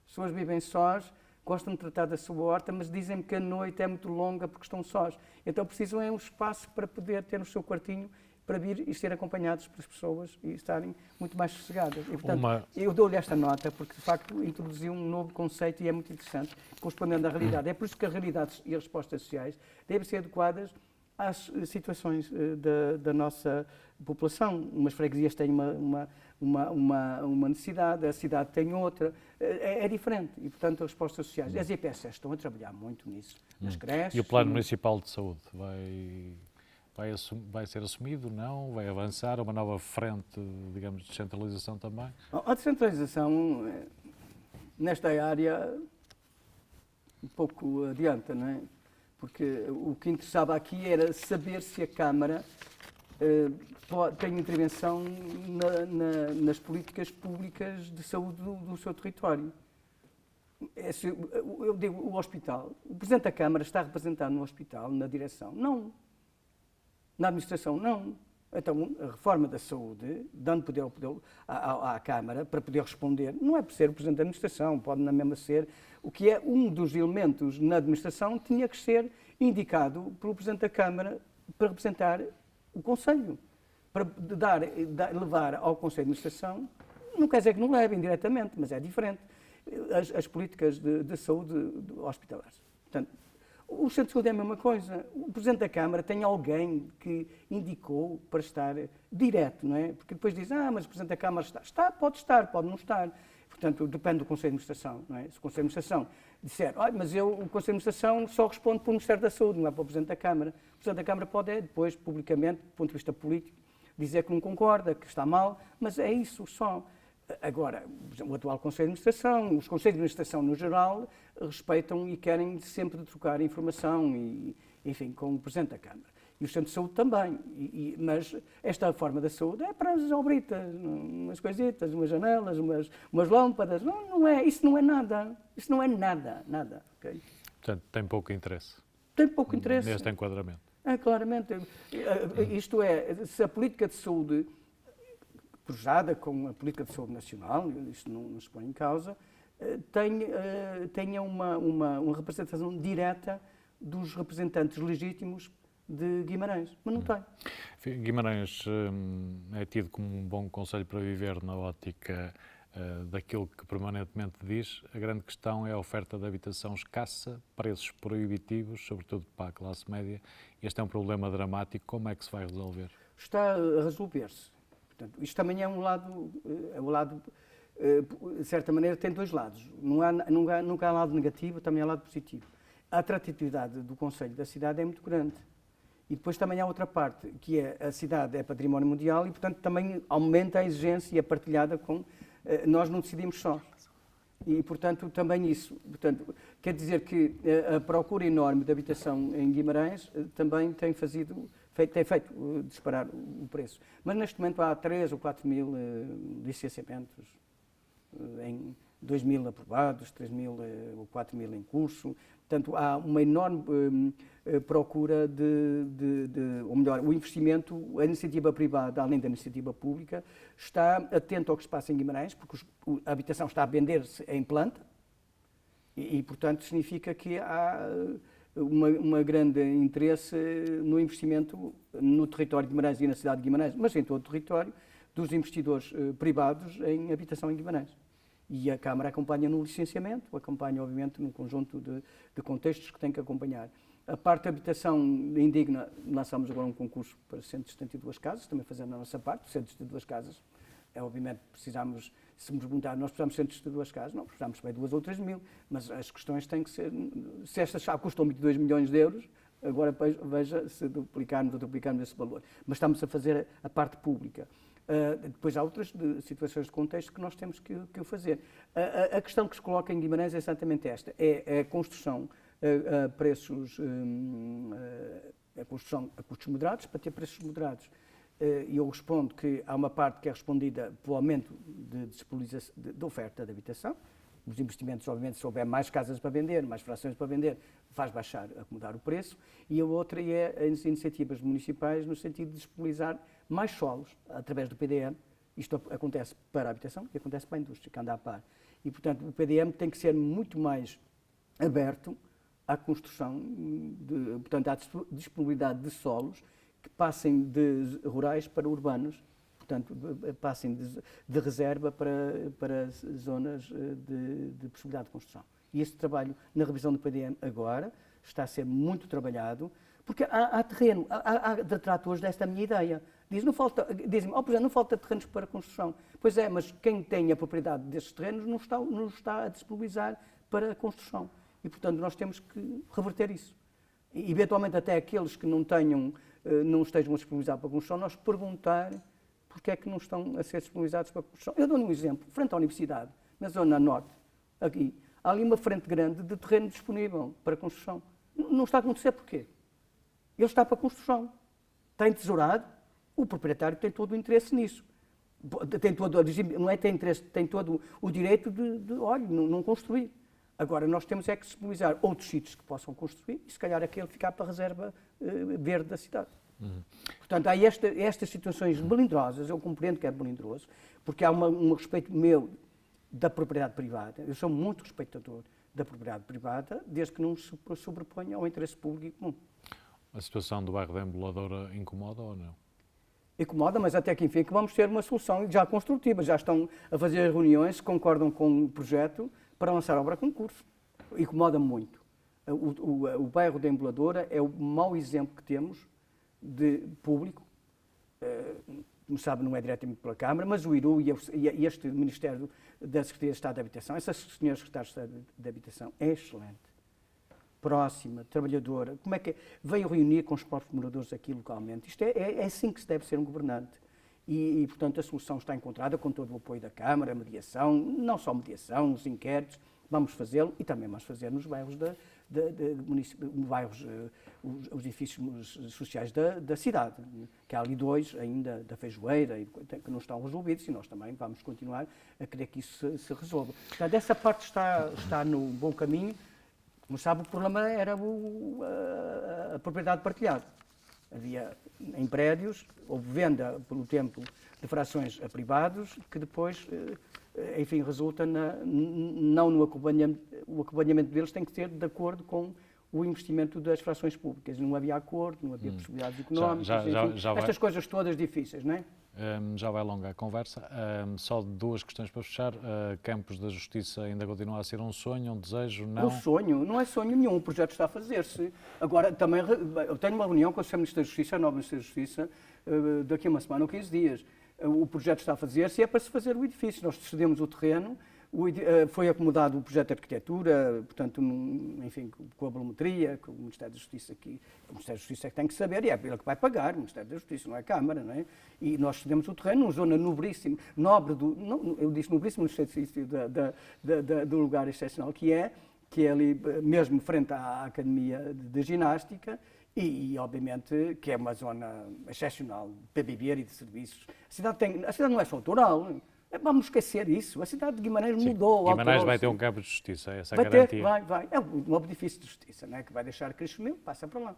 As pessoas vivem sós, gostam de tratar da sua horta, mas dizem-me que a noite é muito longa porque estão sós. Então precisam de um espaço para poder ter o seu quartinho para vir e ser acompanhados pelas pessoas e estarem muito mais sossegadas. E, portanto, eu dou-lhe esta nota porque, de facto, introduziu um novo conceito e é muito interessante, correspondendo à realidade. É por isso que as realidades e as respostas sociais devem ser adequadas às situações da nossa população. Umas freguesias têm uma necessidade, a cidade tem outra, é diferente. E, portanto, as respostas sociais, as IPSS estão a trabalhar muito nisso, nas creches. E o Plano Municipal de Saúde vai ser assumido, não? Vai avançar? Uma nova frente, digamos, de descentralização também? A descentralização, nesta área, um pouco adianta, não é? Porque o que interessava aqui era saber se a Câmara tem intervenção nas políticas públicas de saúde do seu território. Eu digo, o hospital, o Presidente da Câmara está representado no hospital, na direção? Não. Na administração? Não. Então, a reforma da saúde, dando poder à Câmara para poder responder, não é por ser o Presidente da Administração, pode na mesma ser, o que é um dos elementos na administração, tinha que ser indicado pelo Presidente da Câmara para representar o Conselho, para levar ao Conselho de Administração, não quer dizer que não levem diretamente, mas é diferente, as políticas de saúde hospitalares. Portanto, o Centro de Saúde é a mesma coisa. O Presidente da Câmara tem alguém que indicou para estar direto, não é? Porque depois diz, mas o Presidente da Câmara está, pode não estar. Portanto, depende do Conselho de Administração, não é? Se o Conselho de Administração disser, mas o Conselho de Administração só responde para o Ministério da Saúde, não é para o Presidente da Câmara. O Presidente da Câmara pode depois, publicamente, do ponto de vista político, dizer que não concorda, que está mal, mas é isso só. Agora, o atual Conselho de Administração, os Conselhos de Administração no geral, respeitam e querem sempre trocar informação, enfim, com o Presidente da Câmara. E o Centro de Saúde também. Mas esta forma da saúde é para as obritas, umas coisitas, umas janelas, umas lâmpadas. Não é, isso não é nada. Isso não é nada. Okay? Portanto, tem pouco interesse. Tem pouco interesse. Neste enquadramento. Claramente. Isto é, se a política de saúde cruzada com a política de saúde nacional, isto não se põe em causa, tenha uma representação direta dos representantes legítimos de Guimarães, mas não tem. Guimarães é tido como um bom concelho para viver na ótica daquilo que permanentemente diz. A grande questão é a oferta de habitação escassa, preços proibitivos, sobretudo para a classe média. Este é um problema dramático. Como é que se vai resolver? Está a resolver-se. Portanto, isto também é um lado, de certa maneira, tem dois lados. Nunca há lado negativo, também há lado positivo. A atratividade do concelho da cidade é muito grande. E depois também há outra parte, que é a cidade é património mundial e, portanto, também aumenta a exigência e a partilhada com... Nós não decidimos só. E, portanto, também isso. Portanto, quer dizer que a procura enorme de habitação em Guimarães também tem feito disparar o preço. Mas, neste momento, há 3 ou 4 mil licenciamentos, em 2 mil aprovados, 3 mil ou 4 mil em curso. Portanto, há uma enorme procura ou melhor, o investimento, a iniciativa privada, além da iniciativa pública, está atento ao que se passa em Guimarães, porque a habitação está a vender-se em planta e, portanto, significa que há uma grande interesse no investimento no território de Guimarães e na cidade de Guimarães, mas em todo o território, dos investidores privados em habitação em Guimarães. E a Câmara acompanha no licenciamento, acompanha, obviamente, num conjunto de contextos que tem que acompanhar. A parte da habitação indigna, lançamos agora um concurso para 172 casas, também fazendo a nossa parte, 172 casas. Obviamente, precisamos, se me perguntar, nós precisamos de 172 casas, não, precisamos para 2 ou 3 mil, mas as questões têm que ser, se estas já custam 22 milhões de euros, agora veja se duplicarmos ou triplicarmos esse valor. Mas estamos a fazer a parte pública. Depois há outras situações de contexto que nós temos que o fazer. A questão que se coloca em Guimarães é exatamente esta, é a construção a preços, a construção a custos moderados para ter preços moderados. E eu respondo que há uma parte que é respondida pelo aumento de oferta de habitação. Os investimentos, obviamente, se houver mais casas para vender, mais frações para vender, faz baixar, acomodar o preço. E a outra é as iniciativas municipais no sentido de disponibilizar mais solos através do PDM. Isto acontece para a habitação e acontece para a indústria, que anda a par. E, portanto, o PDM tem que ser muito mais aberto à construção, portanto, à disponibilidade de solos que passem de rurais para urbanos, portanto, passem de reserva para zonas de possibilidade de construção. E esse trabalho, na revisão do PDM agora, está a ser muito trabalhado, porque há terreno, há detratores desta minha ideia. Dizem-me, não falta terrenos para construção. Pois é, mas quem tem a propriedade desses terrenos não está a disponibilizar para a construção. E, portanto, nós temos que reverter isso. E, eventualmente, até aqueles que não estejam a disponibilizar para a construção, nós perguntar porque é que não estão a ser disponibilizados para a construção. Eu dou-lhe um exemplo. Frente à universidade, na zona norte, aqui, há ali uma frente grande de terreno disponível para construção. Não está a acontecer porquê? Ele está para a construção. Está entesourado. O proprietário tem todo o interesse nisso. Tem todo o direito de não construir. Agora, nós temos é que disponibilizar outros sítios que possam construir e, se calhar, aquele ficar para a reserva verde da cidade. Portanto, há estas situações melindrosas, eu compreendo que é melindroso, porque há um respeito meu da propriedade privada. Eu sou muito respeitador da propriedade privada, desde que não se sobreponha ao interesse público e comum. A situação do bairro da Emboladora incomoda ou não? Incomoda, mas até que enfim que vamos ter uma solução já construtiva. Já estão a fazer reuniões, concordam com o projeto para lançar a obra a concurso. Incomoda muito. O bairro da Emboladora é o mau exemplo que temos de público. Como sabe, não é diretamente pela Câmara, mas o IRU e este Ministério da Secretaria de Estado de Habitação, essa senhora Secretária de Estado de Habitação é excelente. Próxima, trabalhadora, como é que veio reunir com os próprios moradores aqui localmente. Isto é assim que se deve ser um governante. E, portanto, a solução está encontrada com todo o apoio da Câmara, a mediação, não só mediação, os inquéritos, vamos fazê-lo e também vamos fazer nos bairros os edifícios sociais da cidade, que há ali 2 ainda da Feijoeira que não estão resolvidos e nós também vamos continuar a querer que isso se resolva. Portanto, essa parte está no bom caminho. Como sabe, o problema era a propriedade partilhada. Havia em prédios, houve venda pelo tempo de frações a privados, que depois, enfim, resulta não no acompanhamento. O acompanhamento deles tem que ser de acordo com o investimento das frações públicas. Não havia acordo, não havia possibilidades económicas, estas coisas todas difíceis, não é? Já vai longa a conversa. Só 2 questões para fechar. Campos da Justiça ainda continua a ser um sonho, um desejo? Não? Um sonho? Não é sonho nenhum. O projeto está a fazer-se. Agora, também, eu tenho uma reunião com o Sr. Ministro da Justiça, a nova Ministra da Justiça, daqui a uma semana ou 15 dias. O projeto está a fazer-se e é para se fazer o edifício. Nós cedemos o terreno, foi acomodado o projeto de arquitetura, portanto, enfim, com a volumetria, com o Ministério da Justiça aqui. O Ministério da Justiça é que tem que saber e é ele que vai pagar, o Ministério da Justiça, não é a Câmara, não é? E nós cedemos o terreno numa zona nobríssima, eu disse nobríssimo no sentido do lugar excepcional que é ali mesmo frente à Academia de Ginástica e, obviamente, que é uma zona excepcional para viver e de serviços. A cidade não é só autoral. Vamos esquecer isso. A cidade de Guimarães mudou. Guimarães vai ter um campo de justiça, essa é a garantia. Vai. É um novo edifício de justiça, né, que vai deixar crescimento, passa para lá.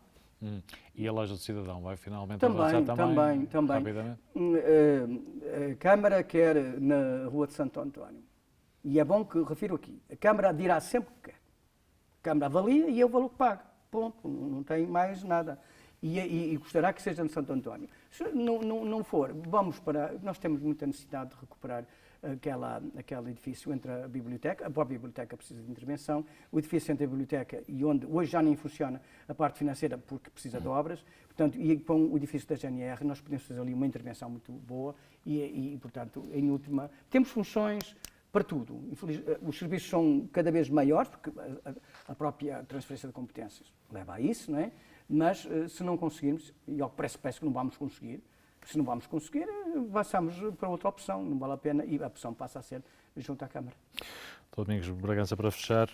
E a loja do cidadão vai finalmente avançar também? Rapidamente? A Câmara quer na Rua de Santo António. E é bom que refiro aqui. A Câmara dirá sempre o que quer. A Câmara avalia e é o valor que paga. Ponto. Não tem mais nada. E gostará que seja no Santo António. Se não for, nós temos muita necessidade de recuperar aquele edifício entre a biblioteca, a própria biblioteca precisa de intervenção, o edifício entre a biblioteca e onde hoje já nem funciona a parte financeira porque precisa de obras, portanto, e com o edifício da GNR nós podemos fazer ali uma intervenção muito boa e portanto, em última, temos funções para tudo. Os serviços são cada vez maiores, porque a própria transferência de competências leva a isso, não é? Mas se não conseguirmos, e ao que parece que não vamos conseguir, se não vamos conseguir, passamos para outra opção, não vale a pena, e a opção passa a ser junto à Câmara. Domingos Bragança, para fechar,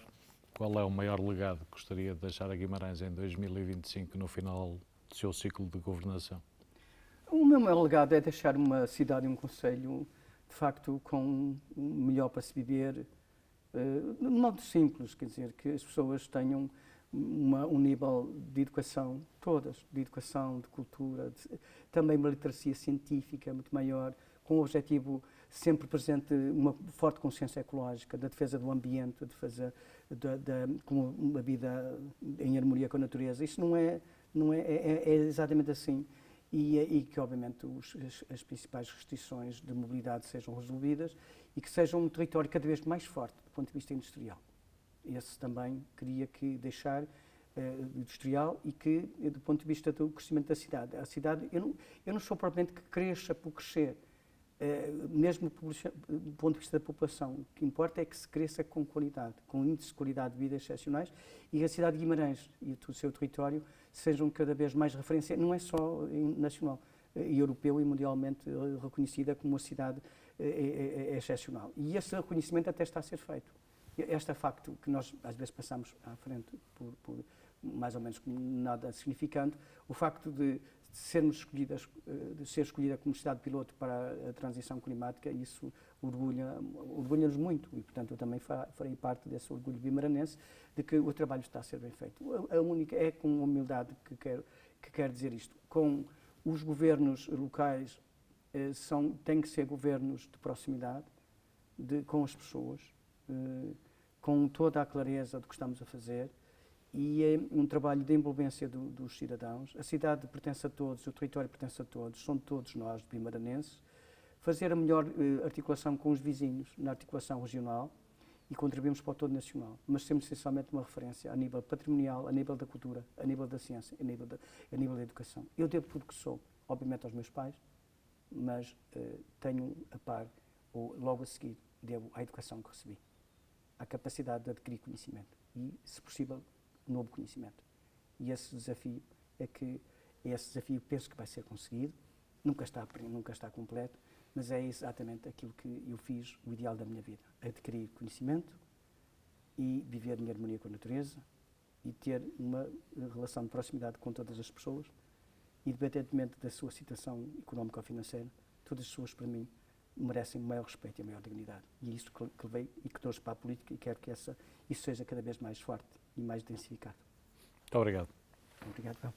qual é o maior legado que gostaria de deixar a Guimarães em 2025, no final do seu ciclo de governação? O meu maior legado é deixar uma cidade e um concelho, de facto, com melhor para se viver, de modo simples, quer dizer, que as pessoas tenham um nível de educação, todas, de educação, de cultura, também uma literacia científica muito maior, com o objetivo sempre presente, uma forte consciência ecológica, da defesa do ambiente, da defesa com uma vida em harmonia com a natureza. Isso não é exatamente assim. e que, obviamente, as principais restrições de mobilidade sejam resolvidas e que seja um território cada vez mais forte do ponto de vista industrial. Esse também queria que deixar industrial e que, do ponto de vista do crescimento da cidade. A cidade, eu não sou propriamente que cresça por crescer, mesmo do ponto de vista da população. O que importa é que se cresça com qualidade, com índices de qualidade de vida excepcionais e a cidade de Guimarães e o seu território sejam cada vez mais referência, não é só nacional, europeu e mundialmente reconhecida como uma cidade excepcional. E esse reconhecimento até está a ser feito. Este facto que nós às vezes passamos à frente por mais ou menos como nada significante, o facto de sermos escolhidas, de ser escolhida como cidade piloto para a transição climática, isso orgulha-nos muito e, portanto, eu também farei parte desse orgulho bimaranense de que o trabalho está a ser bem feito. A única é com humildade que quero dizer isto. Com os governos locais têm que ser governos de proximidade, com as pessoas, com toda a clareza do que estamos a fazer, e é um trabalho de envolvência dos cidadãos. A cidade pertence a todos, o território pertence a todos, são todos nós, bimaranenses. Fazer a melhor articulação com os vizinhos, na articulação regional, e contribuímos para o todo nacional, mas temos essencialmente uma referência a nível patrimonial, a nível da cultura, a nível da ciência, a nível da educação. Eu devo tudo o que sou, obviamente, aos meus pais, mas tenho a par, ou logo a seguir, devo à educação que recebi, à capacidade de adquirir conhecimento e, se possível, novo conhecimento. E esse desafio penso que vai ser conseguido, nunca está completo, mas é exatamente aquilo que eu fiz, o ideal da minha vida, adquirir conhecimento e viver em harmonia com a natureza e ter uma relação de proximidade com todas as pessoas, independentemente da sua situação económica ou financeira, todas as pessoas, para mim, merecem o maior respeito e a maior dignidade. E é isso que levei e que trouxe para a política e quero que isso seja cada vez mais forte e mais densificado. Muito obrigado. Obrigado.